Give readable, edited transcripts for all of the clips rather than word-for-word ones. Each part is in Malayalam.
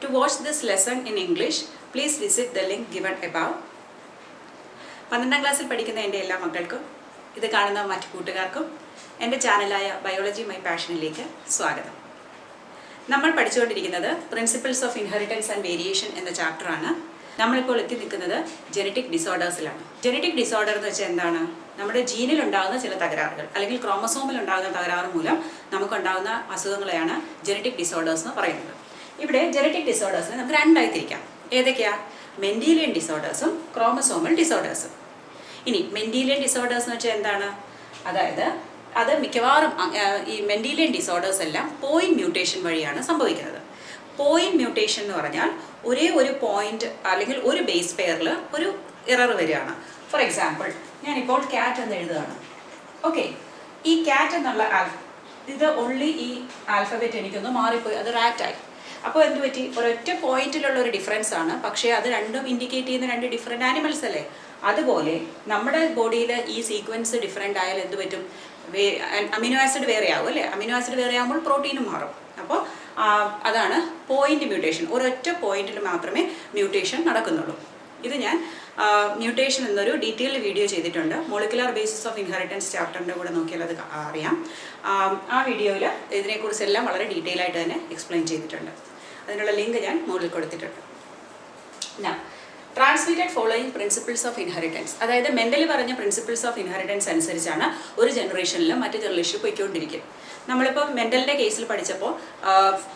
To watch this lesson in English, please visit the link given above. 12ാം ക്ലാസ്സിൽ പഠിക്കുന്ന എൻ്റെ എല്ലാ മക്കൾക്കും ഇത് കാണുന്ന മറ്റു കൂട്ടുകാർക്കും എൻ്റെ ചാനലായ ബയോളജി മൈ പാഷനിലേക്ക് സ്വാഗതം. നമ്മൾ പഠിച്ചുകൊണ്ടിരിക്കുന്നത് principles of inheritance and variation എന്ന ചാപ്റ്ററാണ്. നമ്മളിപ്പോൾ എത്തി നിൽക്കുന്നത് ജെനറ്റിക് ഡിസോർഡേഴ്സിലാണ്. ജെനറ്റിക് ഡിസോർഡർ എന്ന് വെച്ചാൽ എന്താണ്? നമ്മുടെ ജീനിൽ ഉണ്ടാകുന്ന ചില തകരാറുകൾ അല്ലെങ്കിൽ ക്രോമസോമിൽ ഉണ്ടാകുന്ന തകരാറ് മൂലം നമുക്കുണ്ടാകുന്ന അസുഖങ്ങളെയാണ് ജെനറ്റിക് ഡിസോർഡേഴ്സ് എന്ന് പറയുന്നത്. ഇവിടെ ജെനറ്റിക് ഡിസോർഡേഴ്സിനെ നമുക്ക് രണ്ടായി തിരിക്കാം. ഏതൊക്കെയാ? മെൻഡീലിയൻ ഡിസോർഡേഴ്സും ക്രോമസോമൽ ഡിസോർഡേഴ്സും. ഇനി മെൻഡീലിയൻ ഡിസോർഡേഴ്സ് എന്ന് വെച്ചാൽ എന്താണ്? അതായത് അത് മിക്കവാറും ഈ മെൻഡീലിയൻ ഡിസോർഡേഴ്സ് എല്ലാം പോയിന്റ് മ്യൂട്ടേഷൻ വഴിയാണ് സംഭവിക്കുന്നത്. പോയിന്റ് മ്യൂട്ടേഷൻ എന്ന് പറഞ്ഞാൽ ഒരേ ഒരു പോയിന്റ് അല്ലെങ്കിൽ ഒരു ബേസ് പെയറിൽ ഒരു എറർ വരികയാണ്. ഫോർ എക്സാമ്പിൾ, ഞാനിപ്പോൾ ക്യാറ്റ് എന്ന് എഴുതുകയാണ്. ഓക്കെ, ഈ ക്യാറ്റ് എന്നുള്ള ഇത് ഓൺലി ഈ ആൽഫബറ്റ് എനിക്കൊന്ന് മാറിപ്പോയി, അത് റാറ്റായി. അപ്പോൾ എന്ത് പറ്റി? ഒരൊറ്റ പോയിന്റിലുള്ള ഒരു ഡിഫറൻസ് ആണ്, പക്ഷേ അത് രണ്ടും ഇൻഡിക്കേറ്റ് ചെയ്യുന്ന രണ്ട് ഡിഫറെൻറ്റ് ആനിമൽസ് അല്ലേ? അതുപോലെ നമ്മുടെ ബോഡിയിൽ ഈ സീക്വൻസ് ഡിഫറെൻ്റ് ആയാൽ എന്ത് പറ്റും? അമിനോ ആസിഡ് വേറെ ആവും അല്ലേ? അമിനോ ആസിഡ് വേറെ ആകുമ്പോൾ പ്രോട്ടീനും മാറും. അപ്പോൾ അതാണ് പോയിന്റ് മ്യൂട്ടേഷൻ. ഒരൊറ്റ പോയിന്റിൽ മാത്രമേ മ്യൂട്ടേഷൻ നടക്കുന്നുള്ളൂ. ഇത് ഞാൻ മ്യൂട്ടേഷൻ എന്നൊരു ഡീറ്റെയിൽഡ് വീഡിയോ ചെയ്തിട്ടുണ്ട്. മോളിക്കുലർ ബേസിസ് ഓഫ് ഇൻഹെറിറ്റൻസ് ചാപ്റ്ററിൻ്റെ കൂടെ നോക്കിയാൽ അത് അറിയാം. ആ വീഡിയോയിൽ ഇതിനെക്കുറിച്ചെല്ലാം വളരെ ഡീറ്റെയിൽ ആയിട്ട് തന്നെ എക്സ്പ്ലെയിൻ ചെയ്തിട്ടുണ്ട്. അതിനുള്ള ലിങ്ക് ഞാൻ മുകളിൽ കൊടുത്തിട്ടുണ്ട്. Transmitted following principles of inheritance, അതായത് മെൻ്റലി പറഞ്ഞ പ്രിൻസിപ്പിൾസ് ഓഫ് ഇൻഹെറിറ്റൻസ് അനുസരിച്ചാണ് ഒരു ജനറേഷനിലും മറ്റു ജനറേഷനിൽ പോയിക്കൊണ്ടിരിക്കും. നമ്മളിപ്പോൾ മെൻ്റലിൻ്റെ കേസിൽ പഠിച്ചപ്പോൾ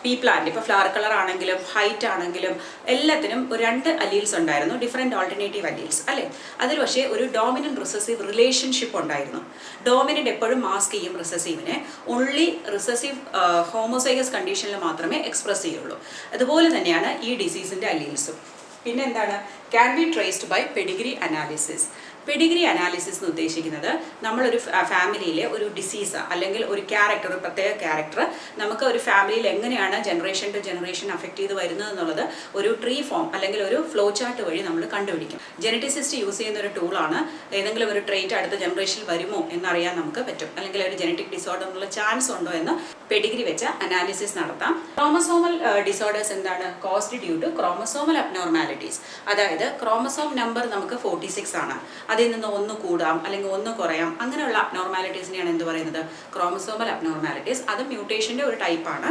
പീ പ്ലാന്റ്, ഇപ്പോൾ ഫ്ലവർ കളർ ആണെങ്കിലും ഹൈറ്റ് ആണെങ്കിലും എല്ലാത്തിനും ഒരു 2 അലീൽസ് ഉണ്ടായിരുന്നു, ഡിഫറെൻറ്റ് ഓൾട്ടർനേറ്റീവ് അലീൽസ് അല്ലേ? അതിൽ പക്ഷേ ഒരു ഡോമിനൻറ്റ് റിസസീവ് റിലേഷൻഷിപ്പ് ഉണ്ടായിരുന്നു. ഡോമിനൻ്റ് എപ്പോഴും മാസ്ക് ചെയ്യും റിസസീവിനെ, ഓൺലി റിസസീവ് ഹോമോസൈഗസ് കണ്ടീഷനിൽ മാത്രമേ എക്സ്പ്രസ് ചെയ്യുള്ളൂ. അതുപോലെ തന്നെയാണ് ഈ ഡിസീസിൻ്റെ അലീൽസും. പിന്നെ എന്താണ്? Can be traced by pedigree analysis. Pedigree analysis എന്ന് ഉദ്ദേശിക്കുന്നത് നമ്മളൊരു ഫാമിലിയിലെ ഒരു ഡിസീസ് അല്ലെങ്കിൽ ഒരു ക്യാരക്ടർ, ഒരു പ്രത്യേക ക്യാരക്ടർ നമുക്ക് ഒരു ഫാമിലിയിൽ എങ്ങനെയാണ് ജനറേഷൻ ടു ജനറേഷൻ അഫക്റ്റ് ചെയ്ത് വരുന്നത് എന്നുള്ളത് ഒരു ട്രീ ഫോം അല്ലെങ്കിൽ ഒരു ഫ്ലോ ചാർട്ട് വഴി നമ്മൾ കണ്ടുപിടിക്കും. ജെനറ്റിസിസ്റ്റ് യൂസ് ചെയ്യുന്ന ഒരു ടൂളാണ്. ഏതെങ്കിലും ഒരു ട്രേറ്റ് അടുത്ത ജനറേഷനിൽ വരുമോ എന്നറിയാൻ നമുക്ക് പറ്റും, അല്ലെങ്കിൽ ഒരു ജെനറ്റിക് ഡിസോർഡർ എന്നുള്ള ചാൻസ് ഉണ്ടോ എന്ന് പെഡിഗ്രി വെച്ച അനാലിസിസ് നടത്താം. ക്രോമസോമൽ ഡിസോർഡേഴ്സ് എന്താണ്? Caused due to chromosomal abnormalities. അതായത് ക്രോമസോം നമ്പർ നമുക്ക് 46 ആണ്, അതിൽ നിന്ന് 1 കൂടാം അല്ലെങ്കിൽ 1 കുറയാം. അങ്ങനെയുള്ള അബ്നോർമാലിറ്റീസിനെയാണ് എന്ത് പറയുന്നത്? Chromosomal abnormalities. അത് മ്യൂട്ടേഷൻ്റെ ഒരു ടൈപ്പാണ്.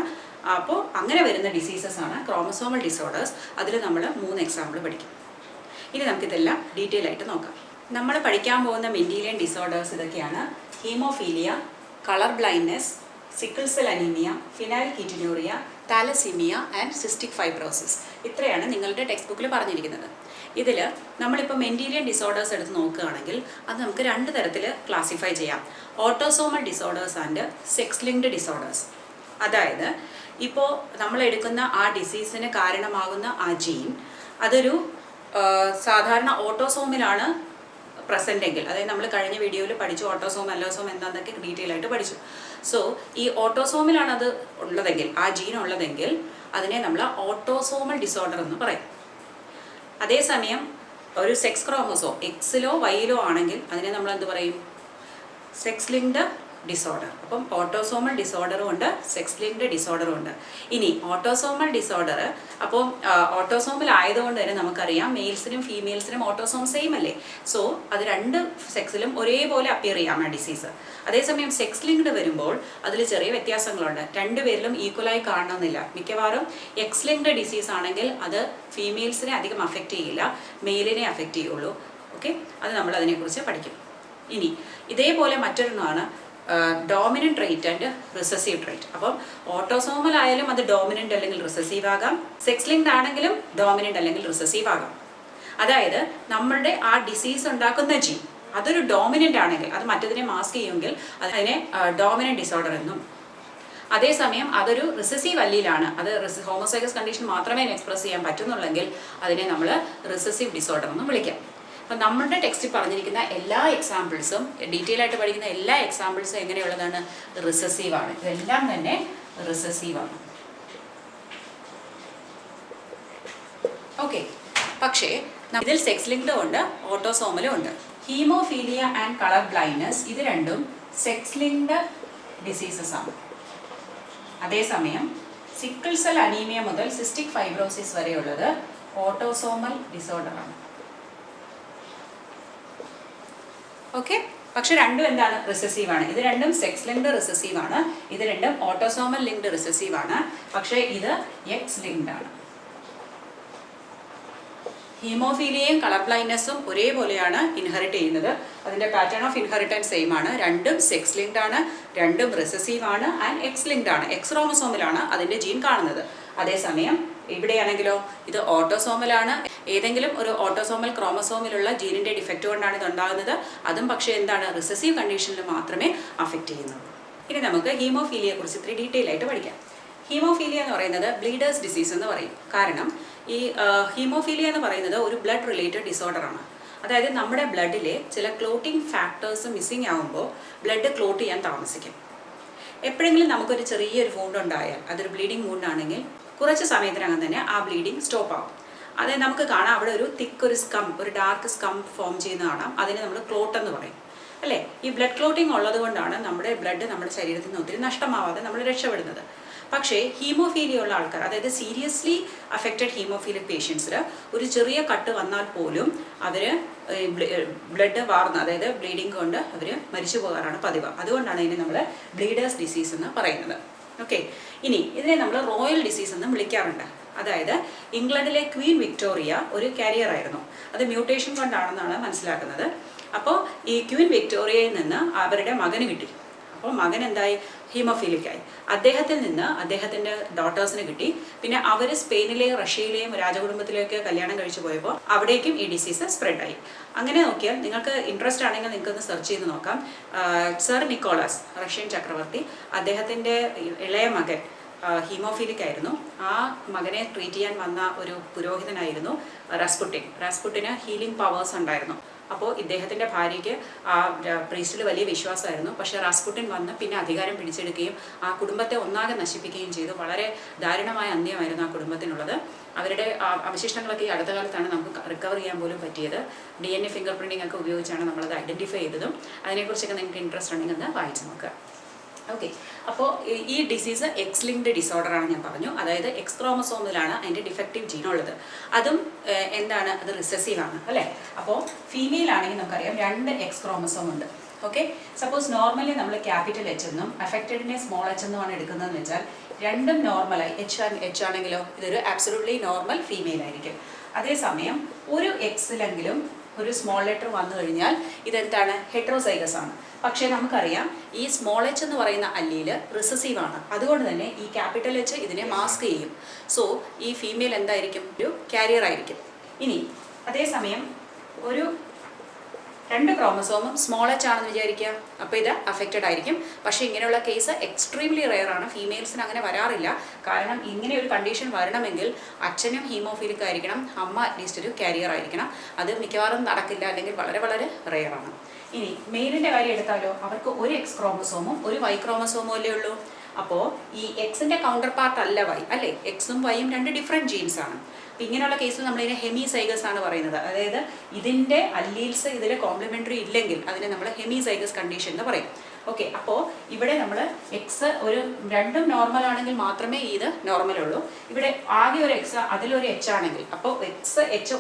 അപ്പോൾ അങ്ങനെ വരുന്ന ഡിസീസസ് ആണ് ക്രോമസോമൽ ഡിസോർഡേഴ്സ്. അതിൽ നമ്മൾ 3 എക്സാമ്പിൾ പഠിക്കും. ഇനി നമുക്കിതെല്ലാം ഡീറ്റെയിൽ ആയിട്ട് നോക്കാം. നമ്മൾ പഠിക്കാൻ പോകുന്ന മെൻഡീലിയൻ ഡിസോർഡേഴ്സ് ഇതൊക്കെയാണ്: haemophilia, colour blindness, sickle cell anaemia, phenyl ketonuria, thalassaemia and cystic fibrosis. ഇത്രയാണ് നിങ്ങളുടെ ടെക്സ്റ്റ് ബുക്കിൽ പറഞ്ഞിരിക്കുന്നത്. ഇതിൽ നമ്മളിപ്പോൾ മെൻഡീലിയൻ ഡിസോർഡേഴ്സ് എടുത്ത് നോക്കുകയാണെങ്കിൽ അത് നമുക്ക് 2 തരത്തിൽ ക്ലാസിഫൈ ചെയ്യാം: autosomal disorders and sex linked disorders. അതായത് ഇപ്പോൾ നമ്മൾ എടുക്കുന്ന ആ ഡിസീസിന് കാരണമാകുന്ന ആ ജീൻ അതൊരു സാധാരണ ഓട്ടോസോമിലാണ് പ്രസൻ്റ് എങ്കിൽ, അതായത് നമ്മൾ കഴിഞ്ഞ വീഡിയോയിൽ പഠിച്ചു ഓട്ടോസോം അല്ലോസോം എന്താണെന്നൊക്കെ ഡീറ്റെയിൽ ആയിട്ട് പഠിച്ചു. സോ ഈ ഓട്ടോസോമിലാണ് അത് ഉള്ളതെങ്കിൽ, ആ ജീൻ ഉള്ളതെങ്കിൽ അതിനെ നമ്മൾ ഓട്ടോസോമൽ ഡിസോർഡർ എന്ന് പറയും. അതേസമയം ഒരു സെക്സ് ക്രോമസോം എക്സിലോ വൈയിലോ ആണെങ്കിൽ അതിനെ നമ്മൾ എന്ത് പറയും? Sex linked disorder. അപ്പം ഓട്ടോസോമൽ ഡിസോർഡറും ഉണ്ട്, സെക്സ് ലിങ്ക്ഡ് ഡിസോർഡറും ഉണ്ട്. ഇനി ഓട്ടോസോമൽ ഡിസോർഡർ, അപ്പോൾ ഓട്ടോസോമൽ ആയതുകൊണ്ട് തന്നെ നമുക്കറിയാം മെയിൽസിനും ഫീമെയിൽസിനും ഓട്ടോസോം സെയിം അല്ലേ? സോ അത് 2 സെക്സിലും ഒരേപോലെ അപ്പിയർ ചെയ്യാം ആ ഡിസീസ്. അതേസമയം സെക്സ് ലിങ്ക്ഡ് വരുമ്പോൾ അതിൽ ചെറിയ വ്യത്യാസങ്ങളുണ്ട്. 2 പേരിലും ഈക്വലായി കാണണമെന്നില്ല. മിക്കവാറും എക്സ് ലിങ്ക്ഡ് ഡിസീസ് ആണെങ്കിൽ അത് ഫീമെയിൽസിനെ അധികം അഫക്റ്റ് ചെയ്യില്ല, മെയിലിനെ അഫക്റ്റ് ചെയ്യുള്ളൂ. ഓക്കെ, അത് നമ്മൾ അതിനെക്കുറിച്ച് പഠിക്കും. ഇനി ഇതേപോലെ മറ്റൊരെണ്ണമാണ് dominant trait and recessive trait. അപ്പം ഓട്ടോസോമൽ ആയാലും അത് ഡോമിനൻ്റ് അല്ലെങ്കിൽ റിസസീവ് ആകാം, സെക്സ് ലിങ്ക്ഡ് ആണെങ്കിലും ഡോമിനൻ്റ് അല്ലെങ്കിൽ റിസസീവ് ആകാം. അതായത് നമ്മളുടെ ആ ഡിസീസ് ഉണ്ടാക്കുന്ന ജീൻ അതൊരു ഡോമിനൻ്റ് ആണെങ്കിൽ, അത് മറ്റതിനെ മാസ്ക് ചെയ്യുമെങ്കിൽ അതിനെ ഡോമിനൻ്റ് ഡിസോർഡർ എന്നും, അതേസമയം അതൊരു റിസസീവ് അല്ലീലാണ്, അത് ഹോമോസൈഗസ് കണ്ടീഷൻ മാത്രമേ എക്സ്പ്രസ് ചെയ്യാൻ പറ്റുന്നുള്ളെങ്കിൽ അതിനെ നമ്മൾ റിസസീവ് ഡിസോർഡർ എന്നും വിളിക്കാം. അപ്പം നമ്മുടെ ടെക്സ്റ്റിൽ പറഞ്ഞിരിക്കുന്ന എല്ലാ എക്സാമ്പിൾസും, ഡീറ്റെയിൽ ആയിട്ട് പഠിക്കുന്ന എല്ലാ എക്സാമ്പിൾസും എങ്ങനെയുള്ളതാണ്? റിസസീവാണ്. ഇതെല്ലാം തന്നെ റിസസീവാണ്. ഓക്കെ, പക്ഷേ ഇതിൽ സെക്സ് ലിങ്ക്ഡും ഉണ്ട്, ഓട്ടോസോമലും ഉണ്ട്. ഹീമോഫീലിയ ആൻഡ് കളർ ബ്ലൈൻഡ്നെസ് ഇത് രണ്ടും സെക്സ് ലിങ്ക്ഡ് ഡിസീസസ് ആണ്. അതേസമയം സിക്കിൾ സെൽ അനീമിയ മുതൽ സിസ്റ്റിക് ഫൈബ്രോസിസ് വരെയുള്ളത് ഓട്ടോസോമൽ ഡിസോർഡറാണ്. ഓക്കെ, പക്ഷെ രണ്ടും എന്താണ്? റിസസീവ് ആണ്. ഇത് രണ്ടും സെക്സ് ലിങ്ക്ഡ് റിസസീവ് ആണ്, ഇത് രണ്ടും ഓട്ടോസോമൽ ലിങ്ക്ഡ് റിസസീവ് ആണ്. പക്ഷേ ഇത് എക്സ് ലിങ്ക്ഡ് ആണ്. ഹീമോഫീലിയയും കളർ ബ്ലൈൻഡ്നെസ്സും ഒരേപോലെയാണ് ഇൻഹെറിറ്റ് ചെയ്യുന്നത്. അതിൻ്റെ പാറ്റേൺ ഓഫ് ഇൻഹെറിറ്റൻസ് സെയിം ആണ്. രണ്ടും സെക്സ് ലിങ്ക്ഡ് ആണ്, രണ്ടും റിസസീവ് ആണ് ആൻഡ് എക്സ് ലിങ്ക്ഡ് ആണ്. എക്സ് ക്രോമസോമിലാണ് അതിൻ്റെ ജീൻ കാണുന്നത്. അതേസമയം ഇവിടെയാണെങ്കിലോ ഇത് ഓട്ടോസോമലാണ്. ഏതെങ്കിലും ഒരു ഓട്ടോസോമൽ ക്രോമസോമിലുള്ള ജീനിൻ്റെ ഡിഫക്റ്റ് കൊണ്ടാണ് ഇത് ഉണ്ടാകുന്നത്. അതും പക്ഷേ എന്താണ്? റിസസീവ് കണ്ടീഷനിൽ മാത്രമേ അഫക്റ്റ് ചെയ്യുന്നുള്ളൂ. ഇനി നമുക്ക് ഹീമോഫീലിയയെ കുറിച്ച് ഇത്തിരി ഡീറ്റെയിൽ ആയിട്ട് പഠിക്കാം. ഹീമോഫീലിയ എന്ന് പറയുന്നത് ബ്ലീഡേഴ്സ് ഡിസീസ് എന്ന് പറയും. കാരണം ഈ ഹീമോഫീലിയ എന്ന് പറയുന്നത് ഒരു ബ്ലഡ് റിലേറ്റഡ് ഡിസോർഡറാണ്. അതായത് നമ്മുടെ ബ്ലഡിലെ ചില ക്ലോട്ടിംഗ് ഫാക്ടേഴ്സ് മിസ്സിംഗ് ആകുമ്പോൾ ബ്ലഡ് ക്ലോട്ട് ചെയ്യാൻ താമസിക്കും. എപ്പോഴെങ്കിലും നമുക്കൊരു ചെറിയൊരു വൂണ്ട് ഉണ്ടായാൽ, അതൊരു ബ്ലീഡിങ് വൂണ്ട് ആണെങ്കിൽ കുറച്ച് സമയത്തിനകം തന്നെ ആ ബ്ലീഡിങ് സ്റ്റോപ്പ് ആവും. അതായത് നമുക്ക് കാണാം അവിടെ ഒരു തിക്ക് ഒരു സ്കം, ഒരു ഡാർക്ക് സ്കം ഫോം ചെയ്യുന്ന കാണാം. അതിനെ നമ്മൾ ക്ലോട്ട് എന്ന് പറയും അല്ലേ. ഈ ബ്ലഡ് ക്ലോട്ടിങ് ഉള്ളത് കൊണ്ടാണ് നമ്മുടെ ബ്ലഡ് നമ്മുടെ ശരീരത്തിൽ നിന്ന് ഒത്തിരി നഷ്ടമാവാതെ നമ്മൾ രക്ഷപ്പെടുന്നത്. പക്ഷേ ഹീമോഫീലിയ ഉള്ള ആൾക്കാർ, അതായത് സീരിയസ്ലി അഫക്റ്റഡ് ഹീമോഫീലിക് പേഷ്യൻസിൽ ഒരു ചെറിയ കട്ട് വന്നാൽ പോലും അവർ ബ്ലഡ് വാർന്ന്, അതായത് ബ്ലീഡിങ് കൊണ്ട് അവർ മരിച്ചു പോകാറാണ് പതിവ്. അതുകൊണ്ടാണ് ഇതിനെ നമ്മൾ ബ്ലീഡേഴ്സ് ഡിസീസ് എന്ന് പറയുന്നത്. ഓക്കെ, ഇനി ഇതിനെ നമ്മൾ റോയൽ ഡിസീസ് എന്നും വിളിക്കാറുണ്ട്. അതായത് ഇംഗ്ലണ്ടിലെ ക്വീൻ വിക്ടോറിയ ഒരു കാരിയർ ആയിരുന്നു. അത് മ്യൂട്ടേഷൻ കൊണ്ടാണെന്നാണ് മനസ്സിലാക്കുന്നത്. അപ്പോൾ ഈ ക്വീൻ വിക്ടോറിയയിൽ നിന്ന് അവരുടെ മകന് കിട്ടി. അപ്പോൾ മകൻ എന്തായി? ഹീമോഫീലിക്കായി. അദ്ദേഹത്തിൽ നിന്ന് അദ്ദേഹത്തിൻ്റെ ഡോട്ടേഴ്സിന് കിട്ടി. പിന്നെ അവർ സ്പെയിനിലെയും റഷ്യയിലെയും രാജകുടുംബത്തിലേക്ക് കല്യാണം കഴിച്ചു പോയപ്പോൾ അവിടേക്കും ഈ ഡിസീസ് സ്പ്രെഡായി. അങ്ങനെ നോക്കിയാൽ നിങ്ങൾക്ക് ഇൻട്രസ്റ്റ് ആണെങ്കിൽ നിങ്ങൾക്കൊന്ന് സെർച്ച് ചെയ്ത് നോക്കാം. സർ നിക്കോളാസ്, റഷ്യൻ ചക്രവർത്തി, അദ്ദേഹത്തിൻ്റെ ഇളയ മകൻ ഹീമോഫീലിക് ആയിരുന്നു. ആ മകനെ ട്രീറ്റ് ചെയ്യാൻ വന്ന ഒരു പുരോഹിതനായിരുന്നു റാസ്പുട്ടിൻ. റാസ്പുട്ടിന് ഹീലിംഗ് പവേഴ്സ് ഉണ്ടായിരുന്നു. അപ്പോൾ ഇദ്ദേഹത്തിൻ്റെ ഭാര്യയ്ക്ക് ആ പ്രീസ്റ്റിൽ വലിയ വിശ്വാസമായിരുന്നു. പക്ഷേ റാസ്പുട്ടിൻ വന്ന് പിന്നെ അധികാരം പിടിച്ചെടുക്കുകയും ആ കുടുംബത്തെ ഒന്നാകെ നശിപ്പിക്കുകയും ചെയ്തു. വളരെ ദാരുണമായ അന്ത്യമായിരുന്നു ആ കുടുംബത്തിനുള്ളത്. അവരുടെ അവശിഷ്ടങ്ങളൊക്കെ ഈ അടുത്ത കാലത്താണ് നമുക്ക് റിക്കവർ ചെയ്യാൻ പോലും പറ്റിയത്. DNA ഫിംഗർ പ്രിൻറ്റിംഗ് ഒക്കെ ഉപയോഗിച്ചാണ് നമ്മളത് ഐഡൻറ്റിഫൈ ചെയ്തതും. അതിനെക്കുറിച്ചൊക്കെ നിങ്ങൾക്ക് ഇൻട്രസ്റ്റ് ഉണ്ടെങ്കിൽ ഒന്ന് വായിച്ച് നോക്കുക. ഓക്കെ, അപ്പോൾ ഈ ഡിസീസ് എക്സ് ലിങ്ക്ഡ് ഡിസോർഡറാണ് ഞാൻ പറഞ്ഞു. അതായത് എക്സ് ക്രോമസോമിലാണ് അതിൻ്റെ ഡിഫക്റ്റീവ് ജീൻ ഉള്ളത്. അതും എന്താണ്? അത് റിസസീവ് ആണ് അല്ലേ. അപ്പോൾ ഫീമെയിൽ ആണെങ്കിൽ നമുക്കറിയാം 2 എക്സ് ക്രോമസോം ഉണ്ട്. ഓക്കെ, സപ്പോസ് നോർമലി നമ്മൾ ക്യാപിറ്റൽ H എന്നും അഫക്റ്റഡിനെ സ്മോൾ h എന്നുമാണ് എടുക്കുന്നതെന്ന് വെച്ചാൽ രണ്ടും നോർമലായി H ആണെങ്കിലോ ഇതൊരു ആബ്സൊല്യൂട്ട്ലി നോർമൽ ഫീമെയിൽ ആയിരിക്കും. അതേസമയം ഒരു എക്സിലെങ്കിലും ഒരു സ്മോൾ ലെറ്റർ വന്നു കഴിഞ്ഞാൽ ഇതെന്താണ്? ഹെട്രോസൈഗസ് ആണ്. പക്ഷേ നമുക്കറിയാം ഈ സ്മോൾ h എന്ന് പറയുന്ന അല്ലീൽ റിസസീവ് ആണ്. അതുകൊണ്ട് തന്നെ ഈ ക്യാപിറ്റൽ H ഇതിനെ മാസ്ക് ചെയ്യും. സോ ഈ ഫീമെയിൽ എന്തായിരിക്കും? ഒരു കാരിയർ ആയിരിക്കും. ഇനി അതേസമയം ഒരു 2 ക്രോമസോമും സ്മോൾ h ആണെന്ന് വിചാരിക്കുക. അപ്പോൾ ഇത് അഫക്റ്റഡ് ആയിരിക്കും. പക്ഷേ ഇങ്ങനെയുള്ള കേസ് എക്സ്ട്രീംലി റെയർ ആണ്. ഫീമെയിൽസിന് അങ്ങനെ വരാറില്ല. കാരണം ഇങ്ങനെ ഒരു കണ്ടീഷൻ വരണമെങ്കിൽ അച്ഛനും ഹീമോഫീലിക് ആയിരിക്കണം, അമ്മ അറ്റ്ലീസ്റ്റ് ഒരു കാരിയർ ആയിരിക്കണം. അത് മിക്കവാറും നടക്കില്ല, അല്ലെങ്കിൽ വളരെ വളരെ റെയർ ആണ്. ഇനി മെയിലിൻ്റെ കാര്യം എടുത്താലോ, അവർക്ക് ഒരു എക്സ് ക്രോമസോമും ഒരു വൈ ക്രോമസോമും അല്ലേ ഉള്ളൂ. അപ്പോൾ ഈ എക്സിൻ്റെ കൗണ്ടർ പാർട്ട് അല്ല വൈ അല്ലേ. എക്സും വൈയും 2 ഡിഫറെൻറ്റ് ജീൻസ് ആണ്. അപ്പോൾ ഇങ്ങനെയുള്ള കേസിൽ നമ്മളിതിനെ ഹെമിസൈഗസ് ആണ് പറയുന്നത്. അതായത് ഇതിൻ്റെ അല്ലീൽസ് ഇതിൽ കോംപ്ലിമെൻ്ററി ഇല്ലെങ്കിൽ അതിനെ നമ്മൾ ഹെമിസൈഗസ് കണ്ടീഷൻ എന്ന് പറയും. ഓക്കെ, അപ്പോൾ ഇവിടെ നമ്മൾ എക്സ് ഒരു 2ഉം നോർമൽ ആണെങ്കിൽ മാത്രമേ ഇത് നോർമൽ ഉള്ളൂ. ഇവിടെ ആകെ ഒരു എക്സ് അതിലൊരു H ആണെങ്കിൽ, അപ്പോൾ എക്സ് H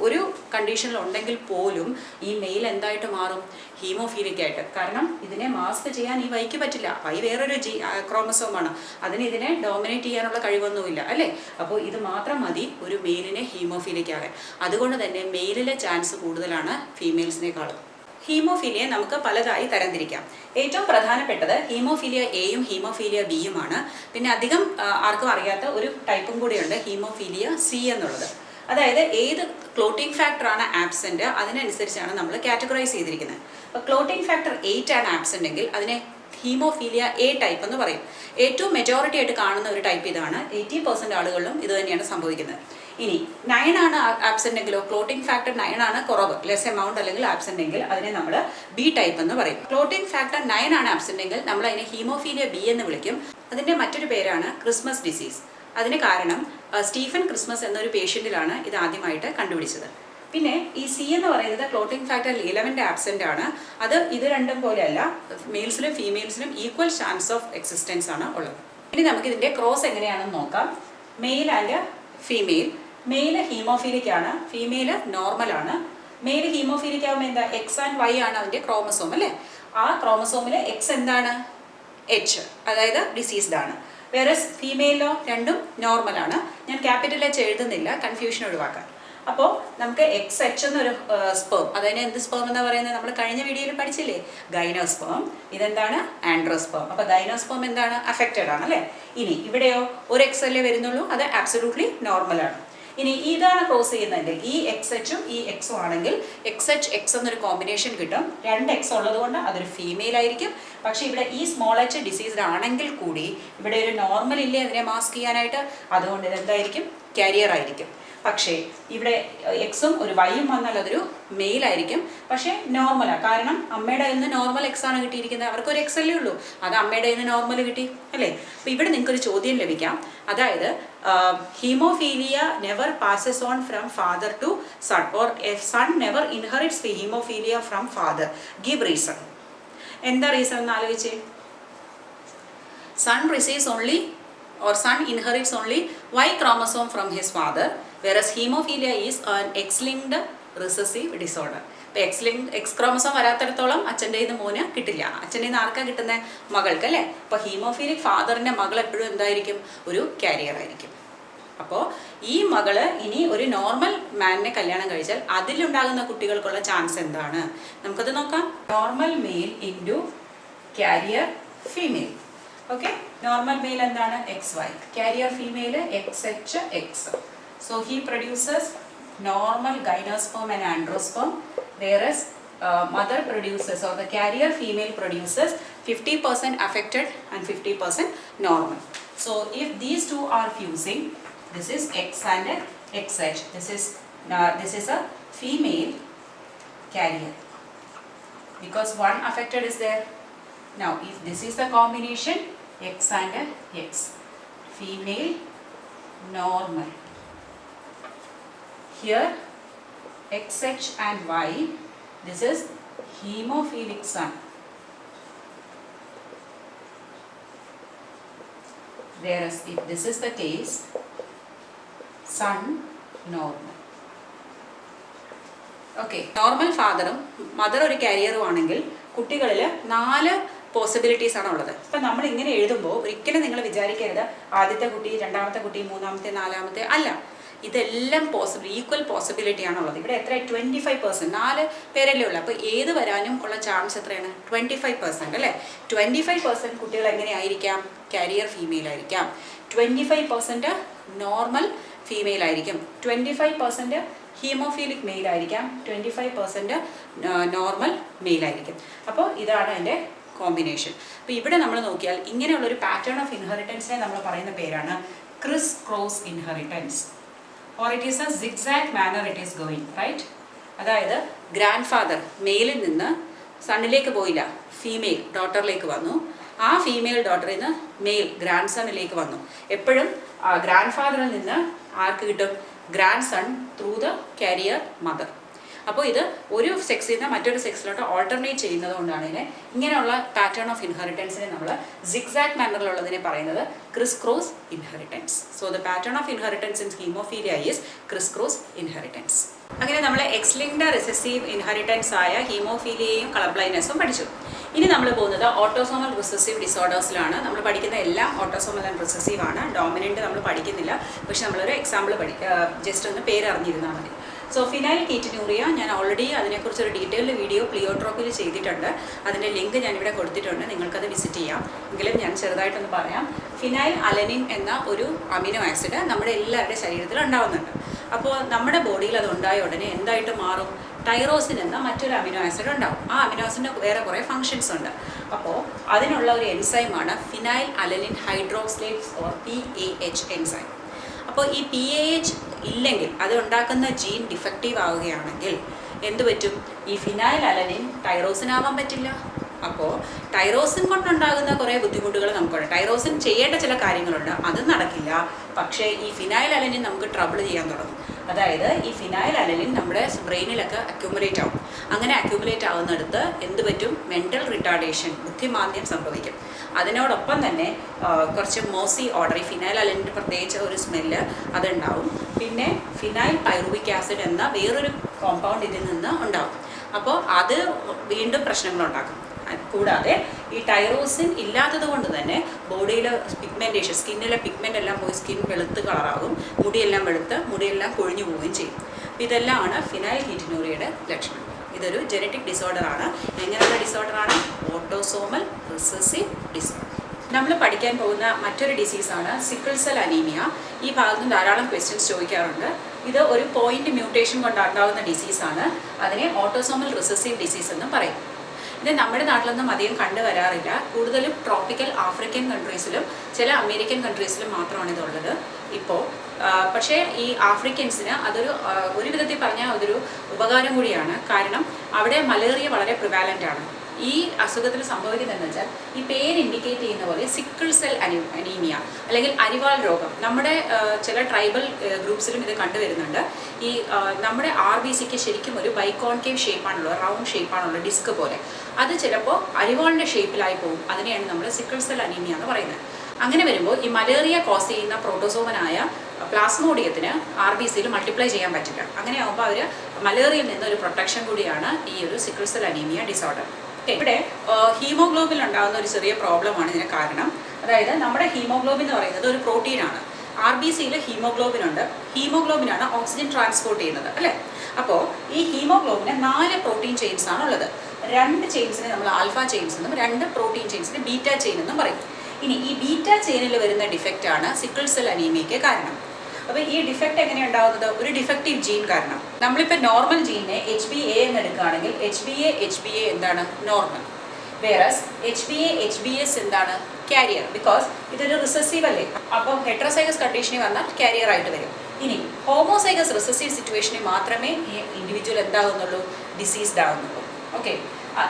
ഒരു കണ്ടീഷനിൽ ഉണ്ടെങ്കിൽ പോലും ഈ മെയിൽ എന്തായിട്ട് മാറും? ഹീമോഫീലിക് ആയിട്ട്. കാരണം ഇതിനെ മാസ്ക് ചെയ്യാൻ ഈ വൈക്ക് പറ്റില്ല. വൈ വേറൊരു ക്രോമസോമാണ്, അതിന് ഇതിനെ ഡോമിനേറ്റ് ചെയ്യാനുള്ള കഴിവൊന്നുമില്ല അല്ലേ. അപ്പോൾ ഇത് മാത്രം മതി ഒരു മെയിലിനെ ഹീമോഫീലിക് ആകാൻ. അതുകൊണ്ട് തന്നെ മെയിലിലെ ചാൻസ് കൂടുതലാണ് ഫീമെയിൽസിനേക്കാളും. ഹീമോഫീലിയയെ നമുക്ക് പലതായി തരംതിരിക്കാം. ഏറ്റവും പ്രധാനപ്പെട്ടത് ഹീമോഫീലിയ എയും ഹീമോഫീലിയ ബിയുമാണ്. പിന്നെ അധികം ആർക്കും അറിയാത്ത ഒരു ടൈപ്പും കൂടിയുണ്ട്, ഹീമോഫീലിയ സി എന്നുള്ളത്. അതായത് ഏത് ക്ലോട്ടിംഗ് ഫാക്ടറാണ് ആബ്സെൻറ്റ് അതിനനുസരിച്ചാണ് നമ്മൾ കാറ്റഗറൈസ് ചെയ്തിരിക്കുന്നത്. അപ്പോൾ ക്ലോട്ടിംഗ് ഫാക്ടർ 8 ആണ് ആബ്സെൻ്റ് എങ്കിൽ അതിനെ ഹീമോഫീലിയ എ ടൈപ്പ് എന്ന് പറയും. ഏറ്റവും മെജോറിറ്റി ആയിട്ട് കാണുന്ന ഒരു ടൈപ്പ് ഇതാണ്. 80% ആളുകളിലും ഇത് തന്നെയാണ് സംഭവിക്കുന്നത്. ഇനി 9 ആണ് ആബ്സെൻ്റ് എങ്കിലോ, ക്ലോട്ടിംഗ് ഫാക്ടർ 9 ആണ് കുറവ്, ലെസ് എമൗണ്ട് അല്ലെങ്കിൽ ആബ്സെൻ്റ് എങ്കിൽ അതിനെ നമ്മൾ ബി ടൈപ്പ് എന്ന് പറയും. ക്ലോട്ടിംഗ് ഫാക്ടർ 9 ആണ് ആബ്സെൻ്റ് എങ്കിൽ നമ്മൾ അതിനെ ഹീമോഫീലിയ ബി എന്ന് വിളിക്കും. അതിൻ്റെ മറ്റൊരു പേരാണ് ക്രിസ്മസ് ഡിസീസ്. അതിന് കാരണം സ്റ്റീഫൻ ക്രിസ്മസ് എന്നൊരു പേഷ്യൻറ്റിലാണ് ഇത് ആദ്യമായിട്ട് കണ്ടുപിടിച്ചത്. പിന്നെ ഈ സി എന്ന് പറയുന്നത് ക്ലോട്ടിംഗ് ഫാക്ടർ 11 ആബ്സെൻ്റ് ആണ്. അത് ഇത് രണ്ടും പോലെയല്ല, മെയിൽസിലും ഫീമെയിൽസിലും ഈക്വൽ ചാൻസ് ഓഫ് എക്സിസ്റ്റൻസ് ആണ് ഉള്ളത്. ഇനി നമുക്ക് ഇതിൻ്റെ ക്രോസ് എങ്ങനെയാണെന്ന് നോക്കാം. Male and female. മെയിൽ ഹീമോഫീലിക് ആണ്, ഫീമെയിൽ നോർമൽ ആണ്. മെയിൽ ഹീമോഫീലിക് ആകുമ്പോൾ എന്താ, എക്സ് ആൻഡ് വൈ ആണ് അതിൻ്റെ ക്രോമസോം അല്ലേ. ആ ക്രോമസോമിൽ എക്സ് എന്താണ്, എച്ച്, അതായത് ഡിസീസ്ഡ് ആണ്. വേറെ ഫീമെയിലോ രണ്ടും നോർമലാണ്. ഞാൻ ക്യാപിറ്റൽ എച്ച് എഴുതുന്നില്ല, കൺഫ്യൂഷൻ ഒഴിവാക്കാൻ. അപ്പോൾ നമുക്ക് എക്സ് എച്ച് എന്നൊരു സ്പേം, അതിനെ എന്ത് സ്പേം എന്ന് പറയുന്നത് നമ്മൾ കഴിഞ്ഞ വീഡിയോയിൽ പഠിച്ചില്ലേ, ഗൈനോസ്പേം. ഇതെന്താണ്, ആൻഡ്രോസ്പേം. അപ്പോൾ ഗൈനോസ്പേം എന്താണ്, അഫക്റ്റഡ് ആണ് അല്ലേ. ഇനി ഇവിടെയോ ഒരു എക്സ് അല്ലേ വരുന്നുള്ളൂ, അത് ആബ്സല്യൂട്ട്ലി നോർമലാണ്. ഇനി ഇതാണ് ക്രോസ് ചെയ്യുന്നതെങ്കിൽ ഈ എക്സ് എച്ചും ഈ എക്സും ആണെങ്കിൽ എക്സ് എച്ച് എക്സ് എന്നൊരു കോമ്പിനേഷൻ കിട്ടും. 2 എക്സ് ഉള്ളത് കൊണ്ട് അതൊരു ഫീമെയിൽ ആയിരിക്കും. പക്ഷേ ഇവിടെ ഈ സ്മോൾ എച്ച് ഡിസീസ്ഡ് ആണെങ്കിൽ കൂടി ഇവിടെ ഒരു നോർമൽ ഇല്ലേ അതിനെ മാസ്ക് ചെയ്യാനായിട്ട്, അതുകൊണ്ട് ഇതെന്തായിരിക്കും, കാരിയർ ആയിരിക്കും. പക്ഷേ ഇവിടെ എക്സും ഒരു വൈയും വന്നാൽ അതൊരു മെയിൽ ആയിരിക്കും. പക്ഷേ നോർമലാണ്, കാരണം അമ്മയുടെ കയ്യിൽ നിന്ന് നോർമൽ എക്സ് ആണ് കിട്ടിയിരിക്കുന്നത്. അവർക്കൊരു എക്സ് അല്ലേ ഉള്ളൂ, അത് അമ്മയുടെ കയ്യിൽ നിന്ന് നോർമൽ കിട്ടി അല്ലേ. അപ്പോൾ ഇവിടെ നിങ്ങൾക്കൊരു ചോദ്യം ലഭിക്കാം, അതായത് haemophilia never passes on from father to son, or if son never inherits the haemophilia from father, give reason. എന്താ റീസൺ എന്ന് ആലോചിച്ചേ. Son receives only or son inherits only Y chromosome from his father, whereas hemophilia is an X-linked recessive disorder. ഇപ്പോൾ X ക്രോമസോം വരാത്തിടത്തോളം അച്ഛൻ്റെ ഇത് മോന് കിട്ടില്ല. അച്ഛൻ്റെ നിന്ന് ആർക്കാണ് കിട്ടുന്നത്, മകൾക്ക് അല്ലേ. അപ്പോൾ ഹീമോഫീലിക് ഫാദറിൻ്റെ മകൾ എപ്പോഴും എന്തായിരിക്കും, ഒരു കാരിയർ ആയിരിക്കും. അപ്പോൾ ഈ മകള് ഇനി ഒരു നോർമൽ മാനിനെ കല്യാണം കഴിച്ചാൽ അതിലുണ്ടാകുന്ന കുട്ടികൾക്കുള്ള ചാൻസ് എന്താണ്, നമുക്കത് നോക്കാം. Normal male into carrier female. Okay, normal male എന്താണ്, X Y. Carrier female X H X. So he produces normal gynosperm and androsperm, whereas mother produces, or the carrier female produces 50% affected and 50% normal. So if these two are fusing, this is X and XH. This is a female carrier because one affected is there. Now if this is the combination X and X, female normal. Here XH and Y, this is hemophilic son. Whereas if this is the case, son normal. Okay, normal father-ഉം mother ഒരു കാരിയറും ആണെങ്കിൽ കുട്ടികളിൽ 4 പോസിബിലിറ്റീസ് ആണ് ഉള്ളത്. ഇപ്പം നമ്മൾ ഇങ്ങനെ എഴുതുമ്പോൾ ഒരിക്കലും നിങ്ങൾ വിചാരിക്കരുത് ആദ്യത്തെ കുട്ടി, രണ്ടാമത്തെ കുട്ടി, മൂന്നാമത്തെ, നാലാമത്തെ, അല്ല. ഇതെല്ലാം ഈക്വൽ പോസിബിലിറ്റി ആണുള്ളത്. ഇവിടെ എത്ര, 25%, 4 പേരല്ലേ ഉള്ളൂ. അപ്പോൾ ഏത് വരാനും ഉള്ള ചാൻസ് എത്രയാണ്, 25% അല്ലേ. 25% കുട്ടികൾ എങ്ങനെയായിരിക്കാം, കാരിയർ ഫീമെയിൽ ആയിരിക്കാം. 25% നോർമൽ ഫീമെയിൽ ആയിരിക്കും. 25% ഹീമോഫീലിക് മെയിൽ ആയിരിക്കാം. 25% നോർമൽ മെയിൽ ആയിരിക്കും. അപ്പോൾ ഇതാണ് അതിൻ്റെ കോമ്പിനേഷൻ. അപ്പോൾ ഇവിടെ നമ്മൾ നോക്കിയാൽ ഇങ്ങനെയുള്ളൊരു പാറ്റേൺ ഓഫ് ഇൻഹെറിറ്റൻസിനെ നമ്മൾ പറയുന്ന പേരാണ് criss cross inheritance, or it is a zigzag manner it is going, right. അതായത് ഗ്രാൻഡ് ഫാദർ മെയിലിൽ നിന്ന് സണ്ണിലേക്ക് പോയില്ല, ഫീമെയിൽ ഡോട്ടറിലേക്ക് വന്നു. ആ ഫീമെയിൽ ഡോട്ടറിൽ നിന്ന് മെയിൽ ഗ്രാൻഡ് സണ്ണിലേക്ക് വന്നു. എപ്പോഴും ഗ്രാൻഡ് ഫാദറിൽ നിന്ന് ആർക്ക് കിട്ടും, grandson through the carrier mother. അപ്പോൾ ഇത് ഒരു സെക്സിൽ നിന്ന് മറ്റൊരു സെക്സിലോട്ട് ഓൾട്ടർനേറ്റ് ചെയ്യുന്നത് കൊണ്ടാണ് ഇതിനെ ഇങ്ങനെയുള്ള പാറ്റേൺ ഓഫ് ഇൻഹെറിറ്റൻസിനെ നമ്മൾ സിഗ്സാഗ് മാനറിലുള്ളതിനെ പറയുന്നത് Chris cross inheritance. So the pattern of inheritance in haemophilia is Chris cross inheritance. അങ്ങനെ നമ്മൾ എക്സ് ലിങ്ക്ഡ് റിസസീവ് ഇൻഹെറിറ്റൻസ് ആയ ഹീമോഫീലിയയും കളർ ബ്ലൈൻഡ്നെസ്സും പഠിച്ചു. ഇനി നമ്മൾ പോകുന്നത് ഓട്ടോസോമൽ റിസസീവ് ഡിസോർഡേഴ്സിലാണ്. നമ്മൾ പഠിക്കുന്ന എല്ലാം ഓട്ടോസോമൽ ആൻഡ് റിസസീവ് ആണ്. ഡോമിനൻ്റ് നമ്മൾ പഠിക്കുന്നില്ല, പക്ഷെ നമ്മളൊരു എക്സാമ്പിൾ ജസ്റ്റ് ഒന്ന് പേര് അറിഞ്ഞിരുന്നാൽ മതി. സോ ഫിനൈൽ കീറ്റനൂറിയ, ഞാൻ ഓൾറെഡി അതിനെക്കുറിച്ചൊരു ഡീറ്റെയിൽഡ് വീഡിയോ പ്ലിയോട്രോപ്പിൽ ചെയ്തിട്ടുണ്ട്. അതിൻ്റെ ലിങ്ക് ഞാനിവിടെ കൊടുത്തിട്ടുണ്ട്, നിങ്ങൾക്കത് വിസിറ്റ് ചെയ്യാം. എങ്കിലും ഞാൻ ചെറുതായിട്ടൊന്ന് പറയാം. ഫിനൈൽ അലനിൻ എന്ന ഒരു അമിനോ ആസിഡ് നമ്മുടെ എല്ലാവരുടെ ശരീരത്തിൽ ഉണ്ടാവുന്നുണ്ട്. അപ്പോൾ നമ്മുടെ ബോഡിയിൽ അത് ഉണ്ടായ ഉടനെ എന്തായിട്ട് മാറും, ടൈറോസിൻ എന്ന മറ്റൊരു അമിനോ ആസിഡ് ഉണ്ടാവും. ആ അമിനോ ആസിഡിന് വേറെ കുറേ ഫങ്ഷൻസ് ഉണ്ട്. അപ്പോൾ അതിനുള്ള ഒരു എൻസൈമാണ് phenylalanine hydroxylase or PAH enzyme. അപ്പോൾ ഈ PAH ഇല്ലെങ്കിൽ, അത് ഉണ്ടാക്കുന്ന ജീൻ ഡിഫക്റ്റീവ് ആവുകയാണെങ്കിൽ എന്തു പറ്റും, ഈ ഫിനൈൽ അലനിൻ ടൈറോസിൻ ആവാൻ പറ്റില്ല. അപ്പോൾ ടൈറോസിൻ കൊണ്ടുണ്ടാകുന്ന കുറേ ബുദ്ധിമുട്ടുകൾ നമുക്കുണ്ട്. ടൈറോസിൻ ചെയ്യേണ്ട ചില കാര്യങ്ങളുണ്ട്, അത് നടക്കില്ല. പക്ഷേ ഈ ഫിനൈൽ അലനിൻ നമുക്ക് ട്രബിൾ ചെയ്യാൻ തുടങ്ങും. അതായത് ഈ ഫിനൈൽ അലനിൻ നമ്മുടെ ബ്രെയിനിലൊക്കെ അക്യൂമുലേറ്റ് ആവും. അങ്ങനെ അക്യൂമുലേറ്റ് ആവുന്നിടത്ത് എന്ത് പറ്റും? മെൻ്റൽ റിട്ടാർഡേഷൻ, ബുദ്ധിമാന്ദ്യം സംഭവിക്കും. അതിനോടൊപ്പം തന്നെ കുറച്ച് മോസി ഓർഡർ, ഈ ഫിനൈൽ അലനിൻ്റെ പ്രത്യേകിച്ച് ഒരു സ്മെല്ല് അതുണ്ടാവും. പിന്നെ ഫിനൈൽ പൈറുവിക് ആസിഡ് എന്ന വേറൊരു കോമ്പൗണ്ട് ഇതിൽ നിന്ന് ഉണ്ടാവും. അപ്പോൾ അത് വീണ്ടും പ്രശ്നങ്ങളുണ്ടാക്കും. കൂടാതെ ഈ ടൈറോസിൻ ഇല്ലാത്തത് കൊണ്ട് തന്നെ ബോഡിയിൽ പിഗ്മെൻറ്റേഷൻ, സ്കിന്നിലെ പിഗ്മെൻ്റ് എല്ലാം പോയി സ്കിൻ വെളുത്ത് കളറാകും, മുടിയെല്ലാം വെളുത്ത് മുടിയെല്ലാം കൊഴിഞ്ഞു പോവുകയും ചെയ്യും. ഇതെല്ലാമാണ് ഫിനൈൽ കീറ്റോനൂറിയയുടെ ലക്ഷണം. ഇതൊരു ജനറ്റിക് ഡിസോർഡറാണ്. എങ്ങനെയുള്ള ഡിസോർഡറാണ്? Autosomal recessive disorder. നമ്മൾ പഠിക്കാൻ പോകുന്ന മറ്റൊരു ഡിസീസാണ് സിക്കിൾ സെൽ അനീമിയ. ഈ ഭാഗത്ത് ധാരാളം ക്വസ്റ്റ്യൻസ് ചോദിക്കാറുണ്ട്. ഇത് ഒരു പോയിന്റ് മ്യൂട്ടേഷൻ കൊണ്ടുണ്ടാകുന്ന ഡിസീസാണ്. അതിനെ ഓട്ടോസോമൽ റിസസീവ് ഡിസീസ് എന്ന് പറയും. ഇത് നമ്മുടെ നാട്ടിലൊന്നും അധികം കണ്ടുവരാറില്ല. കൂടുതലും ട്രോപ്പിക്കൽ ആഫ്രിക്കൻ കൺട്രീസിലും ചില അമേരിക്കൻ കൺട്രീസിലും മാത്രമാണ് ഇതുള്ളത് ഇപ്പോൾ. പക്ഷേ ഈ ആഫ്രിക്കൻസിന് അതൊരു ഒരു വിധത്തിൽ പറഞ്ഞാൽ അതൊരു ഉപകാരം കൂടിയാണ്. കാരണം അവിടെ മലേറിയ വളരെ പ്രിവാലൻ്റ് ആണ്. ഈ അസുഖത്തിൽ സംഭവിക്കുന്നതെന്ന് വെച്ചാൽ ഈ പേര് ഇൻഡിക്കേറ്റ് ചെയ്യുന്ന പോലെ സിക്കിൾ സെൽ അനീമിയ അല്ലെങ്കിൽ അരിവാൾ രോഗം നമ്മുടെ ചില ട്രൈബൽ ഗ്രൂപ്പ്സിലും ഇത് കണ്ടുവരുന്നുണ്ട്. ഈ നമ്മുടെ RBCക്ക് ശരിക്കും ഒരു ബൈക്കോൺകേവ് ഷേപ്പാണുള്ളത്, റൗണ്ട് ഷേപ്പാണുള്ളത്, ഡിസ്ക് പോലെ. അത് ചിലപ്പോൾ അരിവാളിൻ്റെ ഷേപ്പിലായി പോകും. അതിനെയാണ് നമ്മൾ സിക്കിൾ സെൽ അനീമിയ എന്ന് പറയുന്നത്. അങ്ങനെ വരുമ്പോൾ ഈ മലേറിയ കോസ് ചെയ്യുന്ന പ്രോട്ടോസോമനായ പ്ലാസ്മോഡിയത്തിന് RBCയിൽ മൾട്ടിപ്ലൈ ചെയ്യാൻ പറ്റില്ല. അങ്ങനെയാകുമ്പോൾ അവർ മലേറിയയിൽ നിന്നൊരു പ്രൊട്ടക്ഷൻ കൂടിയാണ് ഈ ഒരു സിക്കിൾ സെൽ അനീമിയ ഡിസോർഡർ. ഇവിടെ ഹീമോഗ്ലോബിൻ ഉണ്ടാകുന്ന ഒരു ചെറിയ പ്രോബ്ലമാണ് ഇതിന് കാരണം. അതായത് നമ്മുടെ ഹീമോഗ്ലോബിൻ എന്ന് പറയുന്നത് ഒരു പ്രോട്ടീനാണ്. RBCയിൽ ഹീമോഗ്ലോബിൻ ഉണ്ട്. ഹീമോഗ്ലോബിനാണ് ഓക്സിജൻ ട്രാൻസ്പോർട്ട് ചെയ്യുന്നത്, അല്ലേ? അപ്പോൾ ഈ ഹീമോഗ്ലോബിന് 4 പ്രോട്ടീൻ ചെയിൻസ് ആണ് ഉള്ളത്. 2 ചെയിൻസിനെ നമ്മൾ ആൽഫ ചെയിൻസ് എന്നും 2 പ്രോട്ടീൻ ചെയിൻസിനെ ബീറ്റ ചെയിൻ എന്നും പറയും. ഇനി ഈ ബീറ്റ ചെയിനിൽ വരുന്ന ഡിഫക്റ്റാണ് സിക്കിൾ സെൽ അനീമിയയ്ക്ക് കാരണം. അപ്പോൾ ഈ ഡിഫക്റ്റ് എങ്ങനെയാണ് ഉണ്ടാകുന്നത്? ഒരു ഡിഫക്റ്റീവ് ജീൻ കാരണം. നമ്മളിപ്പോൾ നോർമൽ ജീനെ HbA എന്ന് എടുക്കുകയാണെങ്കിൽ HbA എന്താണ്? നോർമൽ. വേറസ് HbS എന്താണ്? കാരിയർ. ബിക്കോസ് ഇതൊരു റിസസീവ് അല്ലേ. അപ്പോൾ ഹെട്രോസൈഗസ് കണ്ടീഷനിൽ വന്നാൽ കാരിയർ ആയിട്ട് വരും. ഇനി ഹോമോസൈഗസ് റിസസീവ് സിറ്റുവേഷനിൽ മാത്രമേ ഈ ഇൻഡിവിജ്വൽ എന്താകുന്നുള്ളൂ? ഡിസീസ്ഡ് ആകുന്നുള്ളൂ. ഓക്കെ.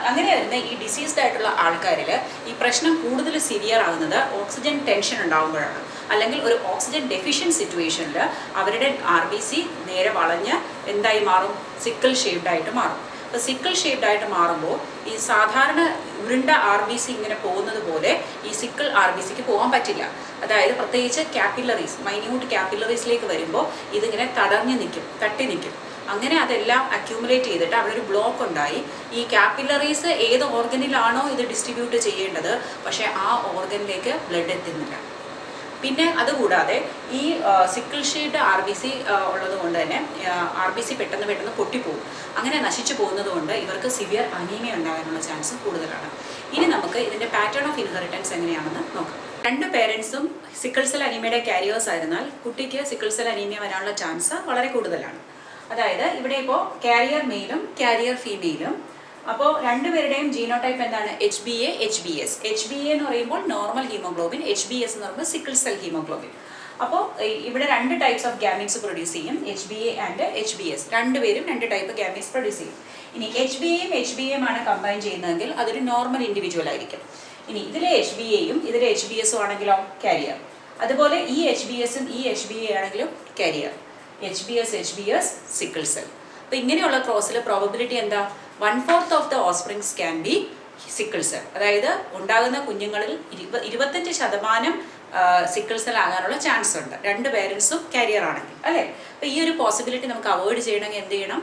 അങ്ങനെ വരുന്ന ഈ ഡിസീസ്ഡ് ആയിട്ടുള്ള ആൾക്കാരിൽ ഈ പ്രശ്നം കൂടുതൽ സിവിയർ ആകുന്നത് ഓക്സിജൻ ടെൻഷൻ ഉണ്ടാകുമ്പോഴാണ്. അല്ലെങ്കിൽ ഒരു ഓക്സിജൻ ഡെഫിഷ്യൻ സിറ്റുവേഷനിൽ അവരുടെ RBC നേരെ വളഞ്ഞ് എന്തായി മാറും? സിക്കിൾ ഷേപ്ഡ് മാറും. അപ്പോൾ സിക്കിൾ ഷേപ്ഡ് മാറുമ്പോൾ ഈ സാധാരണ ഉരുണ്ട RBC ഇങ്ങനെ പോകുന്നത് പോലെ ഈ സിക്കിൾ RBCക്ക് പോകാൻ പറ്റില്ല. അതായത് പ്രത്യേകിച്ച് ക്യാപ്പിലറീസ്, മൈന്യൂട്ട് ക്യാപ്പിലറീസിലേക്ക് വരുമ്പോൾ ഇതിങ്ങനെ തട്ടി നിൽക്കും. അങ്ങനെ അതെല്ലാം അക്യൂമുലേറ്റ് ചെയ്തിട്ട് അവിടെ ഒരു ബ്ലോക്ക് ഉണ്ടായി. ഈ ക്യാപ്പിലറീസ് ഏത് ഓർഗനിലാണോ ഇത് ഡിസ്ട്രിബ്യൂട്ട് ചെയ്യേണ്ടത്, പക്ഷേ ആ ഓർഗനിലേക്ക് ബ്ലഡ് എത്തുന്നില്ല. പിന്നെ അതുകൂടാതെ ഈ സിക്കിൾ ഷേപ്ഡ് RBC ഉള്ളത് കൊണ്ട് തന്നെ RBC പെട്ടെന്ന് പൊട്ടിപ്പോകും. അങ്ങനെ നശിച്ചു പോകുന്നത് കൊണ്ട് ഇവർക്ക് സിവിയർ അനീമിയ ഉണ്ടാകാനുള്ള ചാൻസ് കൂടുതലാണ്. ഇനി നമുക്ക് ഇതിൻ്റെ പാറ്റേൺ ഓഫ് ഇൻഹെറിറ്റൻസ് എങ്ങനെയാണെന്ന് നോക്കാം. 2 പേരൻസും സിക്കിൾ സെൽ അനീമിയയുടെ കാരിയേഴ്സ് ആയിരുന്നാൽ കുട്ടിക്ക് സിക്കിൾ സെൽ അനീമിയ വരാനുള്ള ചാൻസ് വളരെ കൂടുതലാണ്. അതായത് ഇവിടെ ഇപ്പോൾ കാരിയർ മെയിലും കാരിയർ ഫീമെയിലും. അപ്പോൾ 2 പേരുടെയും ജീനോടൈപ്പ് എന്താണ്? HbA, HbS. HbA എന്ന് പറയുമ്പോൾ നോർമൽ ഹീമോഗ്ലോബിൻ, HbS എന്ന് പറയുമ്പോൾ സിക്കിൾ സെൽ ഹീമോഗ്ലോബിൻ. അപ്പോൾ ഇവിടെ 2 ടൈപ്സ് ഓഫ് ഗാമീറ്റ്സ് പ്രൊഡ്യൂസ് ചെയ്യും, HbA ആൻഡ് HbS. 2 പേരും 2 ടൈപ്പ് ഗാമീറ്റ്സ് പ്രൊഡ്യൂസ് ചെയ്യും. ഇനി HbAയും HbAയും ആണ് കമ്പൈൻ ചെയ്യുന്നതെങ്കിൽ അതൊരു നോർമൽ ഇൻഡിവിജ്വൽ ആയിരിക്കും. ഇനി ഇതിലെ HbAയും ഇതിലെ HbSും ആണെങ്കിലോ കാരിയർ. അതുപോലെ ഈ HbSും ഈ HbA ആണെങ്കിലും കാരിയർ. HbS sickle cell. അപ്പോൾ ഇങ്ങനെയുള്ള ക്രോസിൽ പ്രോബബിലിറ്റി എന്താ? 1/4 of the offsprings can be sickle cell. അതായത് ഉണ്ടാകുന്ന കുഞ്ഞുങ്ങളിൽ 25% സിക്കിൾ സെൽ ആകാനുള്ള ചാൻസ് ഉണ്ട്, 2 പേരൻസും കാരിയർ ആണെങ്കിൽ, അല്ലേ? അപ്പോൾ ഈ ഒരു പോസിബിലിറ്റി നമുക്ക് അവോയ്ഡ് ചെയ്യണമെങ്കിൽ എന്ത് ചെയ്യണം?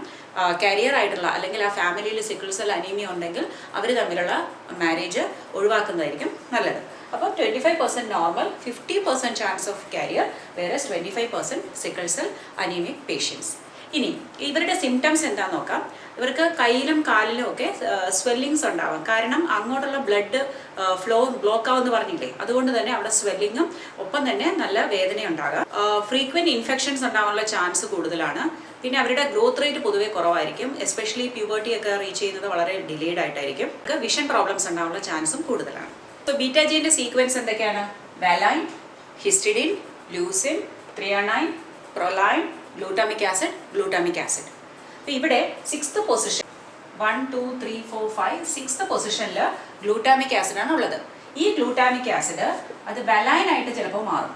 കാരിയർ ആയിട്ടുള്ള അല്ലെങ്കിൽ ആ ഫാമിലിയിൽ സിക്കിൾ സെൽ അനീമിയ ഉണ്ടെങ്കിൽ അവർ തമ്മിലുള്ള മാരേജ് ഒഴിവാക്കുന്നതായിരിക്കും നല്ലത്. അപ്പോൾ 25% normal, 50% chance of carrier, whereas 25% sickle cell anaemic patients. ഇനി ഇവരുടെ സിംറ്റംസ് എന്താണെന്ന് നോക്കാം. ഇവർക്ക് കയ്യിലും കാലിലും ഒക്കെ സ്വെല്ലിങ്സ് ഉണ്ടാവാം. കാരണം അങ്ങോട്ടുള്ള ബ്ലഡ് ഫ്ലോ ബ്ലോക്ക് ആവുമെന്ന് പറഞ്ഞില്ലേ, അതുകൊണ്ട് തന്നെ അവിടെ സ്വെല്ലിങ്ങും ഒപ്പം തന്നെ നല്ല വേദന ഉണ്ടാകാം. ഫ്രീക്വൻറ്റ് ഇൻഫെക്ഷൻസ് ഉണ്ടാവാനുള്ള ചാൻസ് കൂടുതലാണ്. പിന്നെ അവരുടെ ഗ്രോത്ത് റേറ്റ് പൊതുവേ കുറവായിരിക്കും. എസ്പെഷ്യലി പ്യൂബർട്ടി ഒക്കെ റീച്ച് ചെയ്യുന്നത് വളരെ ഡിലേഡ് ആയിട്ടായിരിക്കും. വിഷൻ പ്രോബ്ലംസ് ഉണ്ടാവാനുള്ള ചാൻസും കൂടുതലാണ്. ഇപ്പോൾ ബീറ്റ ജീൻ്റെ സീക്വൻസ് എന്തൊക്കെയാണ്? Valine, histidine, leucine, threonine, proline, glutamic acid. അപ്പോൾ ഇവിടെ 6th പൊസിഷൻ, 1, 2, 3, 4, 5, 6th പൊസിഷനിൽ ഗ്ലൂട്ടാമിക് ആസിഡാണ് ഉള്ളത്. ഈ ഗ്ലൂട്ടാമിക് ആസിഡ് അത് വാലൈൻ ആയിട്ട് ചിലപ്പോൾ മാറും,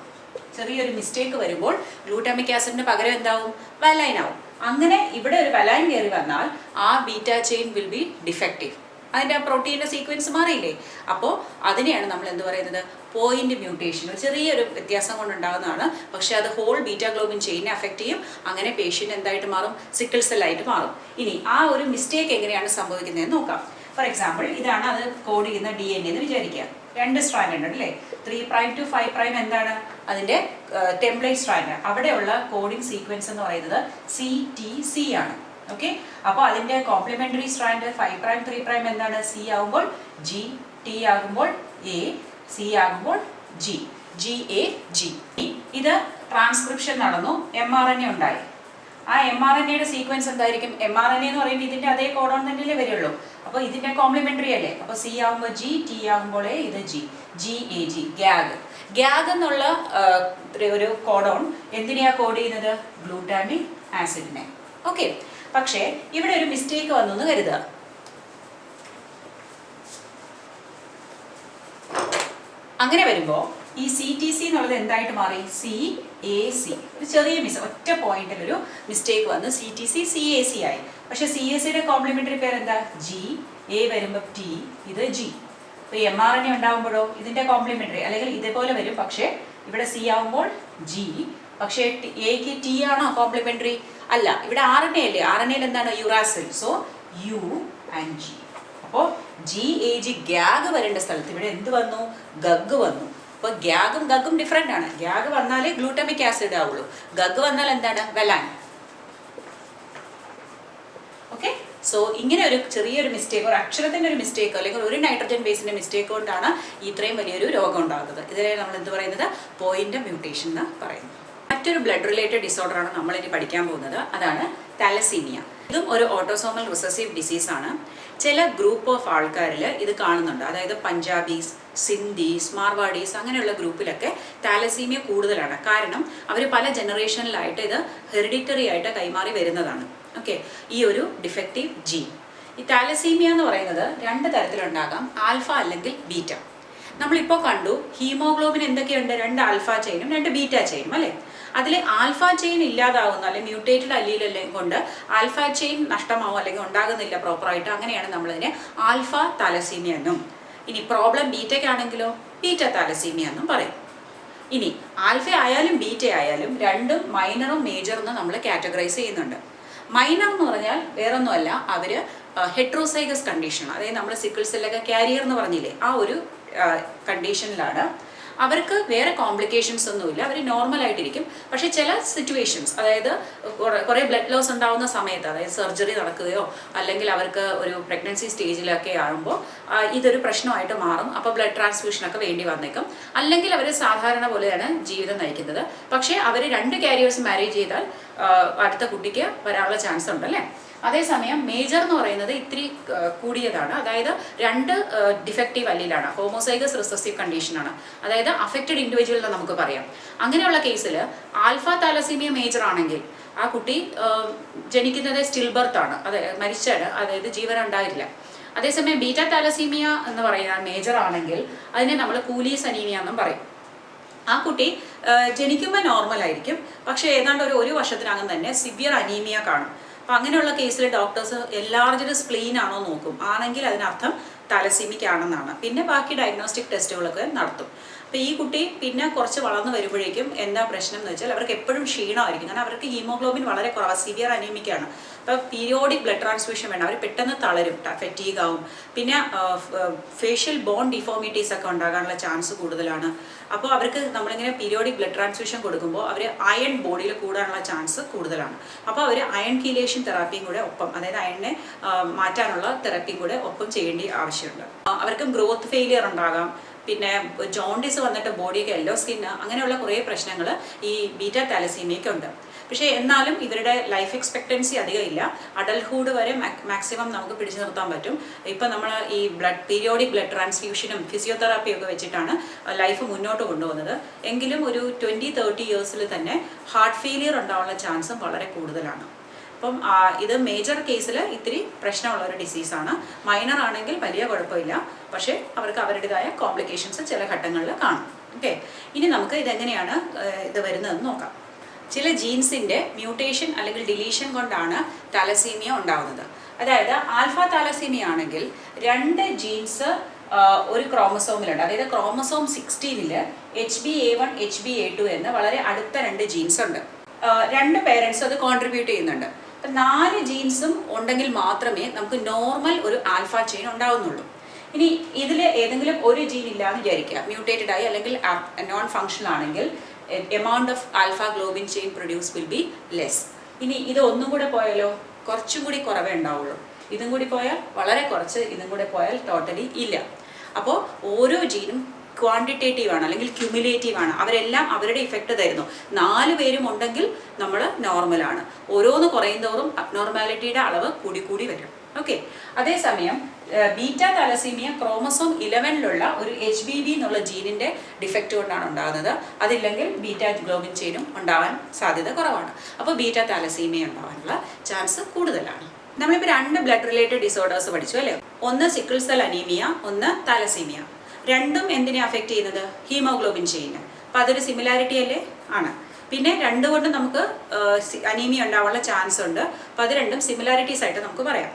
ചെറിയൊരു മിസ്റ്റേക്ക് വരുമ്പോൾ ഗ്ലൂട്ടാമിക് ആസിഡിന് പകരം എന്താവും, വലൈൻ ആവും. അങ്ങനെ ഇവിടെ ഒരു വലൈൻ കയറി വന്നാൽ ആ beta chain will be defective. അതിൻ്റെ ആ പ്രോട്ടീൻ്റെ സീക്വൻസ് മാറിയില്ലേ. അപ്പോൾ അതിനെയാണ് നമ്മൾ എന്ത് പറയുന്നത്, പോയിന്റ് മ്യൂട്ടേഷൻ. ഒരു ചെറിയൊരു വ്യത്യാസം കൊണ്ടുണ്ടാകുന്നതാണ്, പക്ഷെ അത് ഹോൾ ബീറ്റാ ഗ്ലോബിൻ ചെയിനെ അഫക്റ്റ് ചെയ്യും. അങ്ങനെ പേഷ്യൻ്റ് എന്തായിട്ട് മാറും, സിക്കിൾ സെല്ലായിട്ട് മാറും. ഇനി ആ ഒരു മിസ്റ്റേക്ക് എങ്ങനെയാണ് സംഭവിക്കുന്നതെന്ന് നോക്കാം. ഫോർ എക്സാമ്പിൾ, ഇതാണ് അത് കോഡ് ചെയ്യുന്ന DNA എന്ന് വിചാരിക്കുക. 2 സ്ട്രാൻഡ് ഉണ്ട് അല്ലേ, 3' to 5' എന്താണ് അതിൻ്റെ ടെംപ്ലേറ്റ് സ്ട്രാൻഡ്. അവിടെയുള്ള കോഡിംഗ് സീക്വൻസ് എന്ന് പറയുന്നത് CTC ആണ്. ഓക്കെ, അപ്പോൾ അതിൻ്റെ കോംപ്ലിമെൻ്ററി സ്ട്രാൻഡ് 5' 3' എന്താണ്, C ആകുമ്പോൾ G, T ആകുമ്പോൾ A, C ആകുമ്പോൾ G, GAG. ഇത് ട്രാൻസ്ക്രിപ്ഷൻ നടന്നു, mRNA ഉണ്ടായി. ആ mRNAയുടെ സീക്വൻസ് എന്തായിരിക്കും, mRNA എന്ന് പറയുമ്പോൾ ഇതിൻ്റെ അതേ കോഡോൺ തന്നെയല്ലേ വരുള്ളൂ. അപ്പോൾ ഇതിൻ്റെ കോംപ്ലിമെൻ്ററി അല്ലേ, അപ്പോൾ C ആകുമ്പോൾ G, T ആകുമ്പോൾ A, ഇത് G, GAG, GAG. GAG എന്നുള്ള ഒരു കോഡോൺ എന്തിനെയാണ് കോഡ് ചെയ്യുന്നത്, ഗ്ലൂട്ടാമിക് ആസിഡിനെ. ഓക്കെ, പക്ഷേ ഇവിടെ ഒരു മിസ്റ്റേക്ക് വന്നു എന്ന് കരുതുക. അങ്ങനെ വരുമ്പോൾ ഈ CTC എന്നുള്ളത് എന്തായിട്ട് മാറി, CAC. ഒരു ചെറിയ ഒറ്റ പോയിന്റിൽ ഒരു മിസ്റ്റേക്ക് വന്ന് CTC CAC ആയി. പക്ഷെ CACയുടെ കോംപ്ലിമെൻ്ററി പേര് എന്താ, G, A വരുമ്പോൾ T, ഇത് G. അപ്പോൾ mRNA ഉണ്ടാകുമ്പോഴോ ഇതിൻ്റെ കോംപ്ലിമെൻ്ററി അല്ലെങ്കിൽ ഇതേപോലെ വരും, പക്ഷേ ഇവിടെ C ആകുമ്പോൾ G, പക്ഷേ Aക്ക് T ആണോ കോംപ്ലിമെൻ്ററി, അല്ല. ഇവിടെ RNA അല്ലേ, RNAയിൽ എന്താണ്, uracil. So U and G. അപ്പോൾ GAG, ഗ്യാഗ് വരേണ്ട സ്ഥലത്ത് ഇവിടെ എന്ത് വന്നു, ഗഗ് വന്നു. അപ്പോൾ ഗ്യാഗും ഗഗും ഡിഫറെൻ്റ് ആണ്. ഗ്യാഗ് വന്നാലേ ഗ്ലൂട്ടാമിക് ആസിഡ് ആവുള്ളൂ, ഗഗ് വന്നാൽ എന്താണ്, വെലാൻ. ഓക്കെ, സോ ഇങ്ങനെ ഒരു ചെറിയൊരു മിസ്റ്റേക്ക്, ഒരു അക്ഷരത്തിൻ്റെ ഒരു മിസ്റ്റേക്ക് അല്ലെങ്കിൽ ഒരു നൈട്രജൻ ബേസിൻ്റെ മിസ്റ്റേക്ക് കൊണ്ടാണ് ഇത്രയും വലിയൊരു രോഗം ഉണ്ടാകുന്നത്. ഇതിനെ നമ്മൾ എന്ത് പറയുന്നത്, പോയിന്റ് മ്യൂട്ടേഷൻ എന്ന് പറയുന്നത്. മറ്റൊരു ബ്ലഡ് റിലേറ്റഡ് ഡിസോർഡറാണ് നമ്മളിനി പഠിക്കാൻ പോകുന്നത്, അതാണ് താലസീമിയ. ഇതും ഒരു ഓട്ടോസോമൽ റിസസീവ് ഡിസീസാണ്. ചില ഗ്രൂപ്പ് ഓഫ് ആൾക്കാരിൽ ഇത് കാണുന്നുണ്ട്. അതായത് പഞ്ചാബീസ്, സിന്ധീസ്, മാർവാഡീസ് അങ്ങനെയുള്ള ഗ്രൂപ്പിലൊക്കെ താലസീമിയ കൂടുതലാണ്. കാരണം അവർ പല ജനറേഷനിലായിട്ട് ഇത് ഹെറിഡിറ്ററി ആയിട്ട് കൈമാറി വരുന്നതാണ്. ഓക്കെ, ഈ ഒരു ഡിഫക്റ്റീവ് ജീൻ. ഈ താലസീമിയ എന്ന് പറയുന്നത് 2 തരത്തിലുണ്ടാകാം, ആൽഫ അല്ലെങ്കിൽ ബീറ്റ. നമ്മളിപ്പോൾ കണ്ടു ഹീമോഗ്ലോബിൻ എന്തൊക്കെയുണ്ട്, 2 ആൽഫ ചെയിനും 2 ബീറ്റ ചെയിനും അല്ലേ. അതിൽ ആൽഫ ചെയിൻ ഇല്ലാതാവുന്ന അല്ലെങ്കിൽ മ്യൂട്ടേറ്റഡ് അല്ലീലെല്ലാം കൊണ്ട് ആൽഫ ചെയിൻ നഷ്ടമാവും അല്ലെങ്കിൽ ഉണ്ടാകുന്നില്ല പ്രോപ്പറായിട്ട്. അങ്ങനെയാണ് നമ്മളതിനെ ആൽഫ താലസീമിയ എന്നും, ഇനി പ്രോബ്ലം ബീറ്റയ്ക്കാണെങ്കിലോ ബീറ്റ താലസീമിയ എന്നും പറയും. ഇനി ആൽഫ ആയാലും ബീറ്റ ആയാലും രണ്ടും മൈനറും മേജറും നമ്മൾ കാറ്റഗറൈസ് ചെയ്യുന്നുണ്ട്. മൈനർ എന്ന് പറഞ്ഞാൽ വേറൊന്നുമല്ല, അവർ ഹെട്രോസൈഗസ് കണ്ടീഷൻ, അതായത് നമ്മൾ സിക്കിൾ സെല്ലൊക്കെ കാരിയർ എന്ന് പറഞ്ഞില്ലേ, ആ ഒരു കണ്ടീഷനിലാണ്. അവർക്ക് വേറെ കോംപ്ലിക്കേഷൻസ് ഒന്നുമില്ല, അവർ നോർമലായിട്ടിരിക്കും. പക്ഷേ ചില സിറ്റുവേഷൻസ്, അതായത് കുറേ ബ്ലഡ് ലോസ് ഉണ്ടാകുന്ന സമയത്ത്, അതായത് സർജറി നടക്കുകയോ അല്ലെങ്കിൽ അവർക്ക് ഒരു പ്രഗ്നൻസി സ്റ്റേജിലൊക്കെ ആകുമ്പോൾ ഇതൊരു പ്രശ്നമായിട്ട് മാറും. അപ്പോൾ ബ്ലഡ് ട്രാൻസ്ഫ്യൂഷനൊക്കെ വേണ്ടി വന്നേക്കും. അല്ലെങ്കിൽ അവർ സാധാരണ പോലെയാണ് ജീവിതം നയിക്കുന്നത്. പക്ഷേ അവർ 2 കാരിയേഴ്സ് മാരേജ് ചെയ്താൽ അടുത്ത കുട്ടിക്ക് വരാനുള്ള ചാൻസ് ഉണ്ടല്ലേ. അതേസമയം മേജർ എന്ന് പറയുന്നത് ഇത്തിരി കൂടിയതാണ്, അതായത് 2 ഡിഫക്റ്റീവ് അല്ലീലാണ്, ഹോമോസൈഗസ് റിസസീവ് കണ്ടീഷനാണ്, അതായത് അഫക്റ്റഡ് ഇൻഡിവിജ്വൽ എന്ന് നമുക്ക് പറയാം. അങ്ങനെയുള്ള കേസിൽ ആൽഫ താലസീമിയ മേജർ ആണെങ്കിൽ ആ കുട്ടി ജനിക്കുന്നത് സ്റ്റിൽ ബർത്ത് ആണ്, മരിച്ചാണ്, അതായത് ജീവൻ ഉണ്ടായില്ല. അതേസമയം ബീറ്റ താലസീമിയ എന്ന് പറയുന്ന മേജർ ആണെങ്കിൽ അതിനെ നമ്മൾ കൂലീസ് അനീമിയ എന്നും പറയും. ആ കുട്ടി ജനിക്കുമ്പോൾ നോർമലായിരിക്കും, പക്ഷേ ഏതാണ്ട് ഒരു വർഷത്തിനകം തന്നെ സിവിയർ അനീമിയ കാണും. അപ്പം അങ്ങനെയുള്ള കേസിൽ ഡോക്ടേഴ്സ് എൻലാർജ്ഡ് സ്പ്ലീൻ ആണോ നോക്കും, ആണെങ്കിൽ അതിനർത്ഥം താലസീമിക് ആണെന്നാണ്. പിന്നെ ബാക്കി ഡയഗ്നോസ്റ്റിക് ടെസ്റ്റുകളൊക്കെ നടത്തും. അപ്പോൾ ഈ കുട്ടി പിന്നെ കുറച്ച് വളർന്നു വരുമ്പോഴേക്കും എന്താ പ്രശ്നം എന്ന് വെച്ചാൽ അവർക്ക് എപ്പോഴും ക്ഷീണമായിരിക്കും. കാരണം അവർക്ക് ഹീമോഗ്ലോബിൻ വളരെ കുറവാണ്, സിവിയർ അനീമിക്കാണ്. അപ്പോൾ പീരിയോഡിക് ബ്ലഡ് ട്രാൻസ്ഫ്യൂഷൻ വേണം, അവർ പെട്ടെന്ന് തളരും, ഫെറ്റീഗ് ആവും. പിന്നെ ഫേഷ്യൽ ബോൺ ഡിഫോമിറ്റീസ് ഒക്കെ ഉണ്ടാകാനുള്ള ചാൻസ് കൂടുതലാണ്. അപ്പോൾ അവർക്ക് നമ്മളിങ്ങനെ പീരിയോഡിക് ബ്ലഡ് ട്രാൻസ്ഫ്യൂഷൻ കൊടുക്കുമ്പോൾ അവർ അയൺ ബോഡിയിൽ കൂടാനുള്ള ചാൻസ് കൂടുതലാണ്. അപ്പോൾ അവർ അയൺ കീലേഷൻ തെറാപ്പിയും കൂടെ ഒപ്പം, അതായത് അയണിനെ മാറ്റാനുള്ള തെറാപ്പിയും കൂടെ ഒപ്പം ചെയ്യേണ്ട ആവശ്യമുണ്ട്. അവർക്കും ഗ്രോത്ത് ഫെയിലിയർ ഉണ്ടാകാം, പിന്നെ ജോണ്ടിസ് വന്നിട്ട് ബോഡിയൊക്കെ യെല്ലോ സ്കിന്ന്, അങ്ങനെയുള്ള കുറേ പ്രശ്നങ്ങൾ ഈ ബീറ്റ താലസീമിയയ്ക്ക് ഉണ്ട്. പക്ഷേ എന്നാലും ഇവരുടെ ലൈഫ് എക്സ്പെക്റ്റൻസി അധികം ഇല്ല, അഡൽട്ട്ഹുഡ് വരെ മാക്സിമം നമുക്ക് പിടിച്ചു നിർത്താൻ പറ്റും. ഇപ്പം നമ്മൾ ഈ പീരിയോഡിക് ബ്ലഡ് ട്രാൻസ്ഫ്യൂഷനും ഫിസിയോതെറാപ്പിയും ഒക്കെ വെച്ചിട്ടാണ് ലൈഫ് മുന്നോട്ട് കൊണ്ടുപോകുന്നത്. എങ്കിലും ഒരു 20-30 ഇയേഴ്സിൽ തന്നെ ഹാർട്ട് ഫെയിലിയർ ഉണ്ടാവാനുള്ള ചാൻസും വളരെ കൂടുതലാണ്. അപ്പം ഇത് മേജർ കേസിൽ ഇത്തിരി പ്രശ്നമുള്ള ഒരു ഡിസീസാണ്. മൈനർ ആണെങ്കിൽ വലിയ കുഴപ്പമില്ല, പക്ഷേ അവർക്ക് അവരുടേതായ കോംപ്ലിക്കേഷൻസ് ചില ഘട്ടങ്ങളിൽ കാണും. ഓക്കെ, ഇനി നമുക്ക് ഇതെങ്ങനെയാണ് ഇത് വരുന്നതെന്ന് നോക്കാം. ചില ജീൻസിൻ്റെ മ്യൂട്ടേഷൻ അല്ലെങ്കിൽ ഡിലീഷൻ കൊണ്ടാണ് താലസീമിയ ഉണ്ടാകുന്നത്. അതായത് ആൽഫ താലസീമിയ ആണെങ്കിൽ 2 ജീൻസ് ഒരു ക്രോമസോമിലുണ്ട്. അതായത് ക്രോമസോം 16 HbA1 HbA2 എന്ന് വളരെ അടുത്ത 2 ജീൻസ് ഉണ്ട്. 2 പേരൻസ് അത് കോൺട്രിബ്യൂട്ട് ചെയ്യുന്നുണ്ട്. അപ്പം 4 ജീൻസും ഉണ്ടെങ്കിൽ മാത്രമേ നമുക്ക് നോർമൽ ഒരു ആൽഫ ചെയിൻ ഉണ്ടാവുന്നുള്ളൂ. ഇനി ഇതിൽ ഏതെങ്കിലും ഒരു ജീൻ ഇല്ലാന്ന് വിചാരിക്കുക, മ്യൂട്ടേറ്റഡ് ആയി അല്ലെങ്കിൽ നോൺ ഫങ്ഷണൽ ആണെങ്കിൽ amount of alpha globin chain produce will be less. ഇനി ഇത് ഒന്നും കൂടെ പോയാലോ, കുറച്ചും കൂടി കുറവേ ഉണ്ടാവുള്ളൂ. ഇതും കൂടി പോയാൽ വളരെ കുറച്ച്, ഇതും കൂടെ പോയാൽ ടോട്ടലി ഇല്ല. അപ്പോൾ ഓരോ ജീനും ക്വാണ്ടിറ്റേറ്റീവ് ആണ് അല്ലെങ്കിൽ ക്യുമുലേറ്റീവ് ആണ്. അവരെല്ലാം അവരുടെ ഇഫക്റ്റ് തരുന്നു. 4 പേരും ഉണ്ടെങ്കിൽ നമ്മൾ നോർമലാണ്. ഓരോന്ന് കുറയും തോറും അബ്നോർമാലിറ്റിയുടെ അളവ് കൂടി കൂടി വരും. ഓക്കെ, അതേസമയം ബീറ്റ താലസീമിയ ക്രോമസോം 11 ഒരു HBB എന്നുള്ള ജീനിന്റെ ഡിഫക്റ്റ് കൊണ്ടാണ് ഉണ്ടാകുന്നത്. അതില്ലെങ്കിൽ ബീറ്റ ഗ്ലോബിൻ ചെയിനും ഉണ്ടാവാൻ സാധ്യത കുറവാണ്. അപ്പോൾ ബീറ്റ താലസീമിയ ഉണ്ടാവാനുള്ള ചാൻസ് കൂടുതലാണ്. നമ്മളിപ്പോൾ 2 ബ്ലഡ് റിലേറ്റഡ് ഡിസോർഡേഴ്സ് പഠിച്ചു അല്ലേ? ഒന്ന് സിക്കിൾ സെൽ അനീമിയ, ഒന്ന് താലസീമിയ. രണ്ടും എന്തിനെ അഫക്റ്റ് ചെയ്യുന്നത്? ഹീമോഗ്ലോബിൻ ചെയിന്. അപ്പോൾ അതൊരു സിമിലാരിറ്റി അല്ലേ? ആണ്. പിന്നെ 2 കൊണ്ട് നമുക്ക് അനീമിയ ഉണ്ടാവാനുള്ള ചാൻസ് ഉണ്ട്. അപ്പോൾ അത് രണ്ടും സിമിലാരിറ്റീസ് ആയിട്ട് നമുക്ക് പറയാം.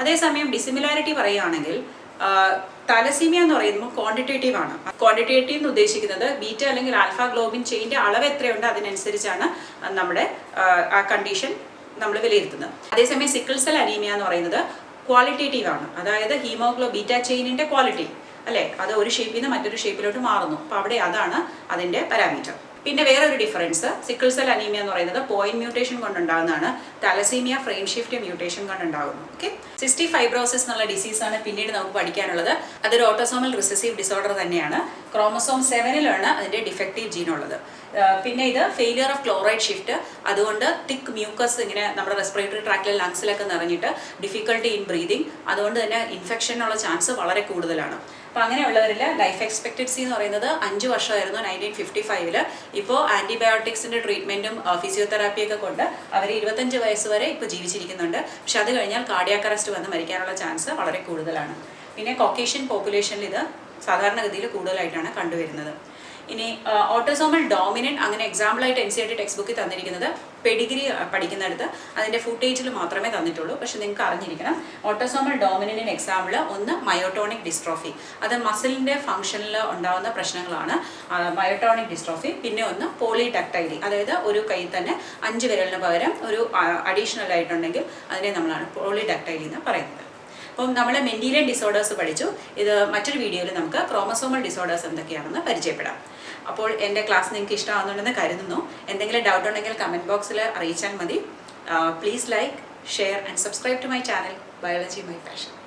അതേസമയം ഡിസിമിലാരിറ്റി പറയുകയാണെങ്കിൽ താലസീമിയ എന്ന് പറയുമ്പോൾ ക്വാണ്ടിറ്റേറ്റീവ് ആണ്. ക്വാണ്ടിറ്റേറ്റീവ് എന്ന് ഉദ്ദേശിക്കുന്നത് ബീറ്റ അല്ലെങ്കിൽ ആൽഫ ഗ്ലോബിൻ ചെയിൻ്റെ അളവ് എത്രയുണ്ട് അതിനനുസരിച്ചാണ് നമ്മുടെ ആ കണ്ടീഷൻ നമ്മൾ വിലയിരുത്തുന്നത്. അതേസമയം സിക്കിൾ സെൽ അനീമിയ എന്ന് പറയുന്നത് ക്വാളിറ്റേറ്റീവ് ആണ്. അതായത് ബീറ്റ ചെയിനിൻ്റെ ക്വാളിറ്റി അല്ലേ, അത് ഒരു ഷേപ്പിൽ നിന്ന് മറ്റൊരു ഷേപ്പിലോട്ട് മാറുന്നു. അപ്പോൾ അവിടെ അതാണ് അതിൻ്റെ പാരാമീറ്റർ. പിന്നെ വേറൊരു ഡിഫറൻസ്, സിക്കിൾ സെൽ അനീമിയ എന്ന് പറയുന്നത് പോയിന്റ് മ്യൂട്ടേഷൻ കൊണ്ടുണ്ടാകുന്നതാണ്. താലസീമിയ ഫ്രെയിം ഷിഫ്റ്റ് മ്യൂട്ടേഷൻ കൊണ്ടുണ്ടാകുന്നു. ഓക്കെ, സിസ്റ്റിക് ഫൈബ്രോസിസ് എന്നുള്ള ഡിസീസാണ് പിന്നീട് നമുക്ക് പഠിക്കാനുള്ളത്. അതൊരു ഓട്ടോസോമൽ റിസസീവ് ഡിസോർഡർ തന്നെയാണ്. ക്രോമസോം 7 അതിൻ്റെ ഡിഫക്റ്റീവ് ജീൻ ഉള്ളത്. പിന്നെ ഇത് ഫെയിലിയർ ഓഫ് ക്ലോറൈഡ് ഷിഫ്റ്റ്, അതുകൊണ്ട് തിക്ക് മ്യൂക്കസ് ഇങ്ങനെ നമ്മുടെ റെസ്പിറേറ്ററി ട്രാക്കിലെ ലങ്സിലൊക്കെ നിറഞ്ഞിട്ട് ഡിഫിക്കൽട്ടി ഇൻ ബ്രീതിങ്, അതുകൊണ്ട് തന്നെ ഇൻഫെക്ഷനുള്ള ചാൻസ് വളരെ കൂടുതലാണ്. അപ്പോൾ അങ്ങനെയുള്ളവരിൽ ലൈഫ് എക്സ്പെക്റ്റൻസി എന്ന് പറയുന്നത് 5 വർഷമായിരുന്നു 1955. ഇപ്പോൾ ആൻറ്റിബയോട്ടിക്സിൻ്റെ ട്രീറ്റ്മെൻറ്റും ഫിസിയോതെറാപ്പിയൊക്കെ കൊണ്ട് അവർ 25 വയസ്സ് വരെ ഇപ്പോൾ ജീവിച്ചിരിക്കുന്നുണ്ട്. പക്ഷെ അത് കഴിഞ്ഞാൽ കാർഡിയാക് അറസ്റ്റ് വന്ന് മരിക്കാനുള്ള ചാൻസ് വളരെ കൂടുതലാണ്. പിന്നെ കോക്കേഷ്യൻ പോപ്പുലേഷനിൽ ഇത് സാധാരണഗതിയിൽ കൂടുതലായിട്ടാണ് കണ്ടുവരുന്നത്. ഇനി ഓട്ടോസോമൽ ഡോമിനൻറ്റ് അങ്ങനെ എക്സാമ്പിളായിട്ട് NCERT ടെക്സ്റ്റ് ബുക്കിൽ തന്നിരിക്കുന്നത് പെഡിഗ്രി പഠിക്കുന്നിടത്ത് അതിൻ്റെ ഫുട്ടേജിൽ മാത്രമേ തന്നിട്ടുള്ളൂ. പക്ഷെ നിങ്ങൾക്ക് അറിഞ്ഞിരിക്കണം ഓട്ടോസോമൽ ഡോമിനൻറ്റിന് എക്സാമ്പിൾ ഒന്ന് മയോട്ടോണിക് ഡിസ്ട്രോഫി, അത് മസിലിൻ്റെ ഫംഗ്ഷനിൽ ഉണ്ടാകുന്ന പ്രശ്നങ്ങളാണ് മയോട്ടോണിക് ഡിസ്ട്രോഫി. പിന്നെ ഒന്ന് പോളിഡക്ടൈലി, അതായത് ഒരു കൈ തന്നെ 5 വിരലിന് പകരം ഒരു അഡീഷണൽ ആയിട്ടുണ്ടെങ്കിൽ അതിനെ നമ്മളാണ് പോളിഡക്ടൈലി എന്ന് പറയുന്നത്. അപ്പം നമ്മൾ മെൻഡീലിയൻ ഡിസോർഡേഴ്സ് പഠിച്ചു. ഇത് മറ്റൊരു വീഡിയോയിൽ നമുക്ക് ക്രോമസോമൽ ഡിസോർഡേഴ്സ് എന്തൊക്കെയാണെന്ന് പരിചയപ്പെടാം. അപ്പോൾ എൻ്റെ ക്ലാസ് നിങ്ങൾക്ക് ഇഷ്ടമാകുന്നുണ്ടെന്ന് കരുതുന്നു. എന്തെങ്കിലും ഡൗട്ട് ഉണ്ടെങ്കിൽ കമൻറ്റ് ബോക്സിൽ അറിയിച്ചാൽ മതി. Please like, share and subscribe to my channel biology my passion.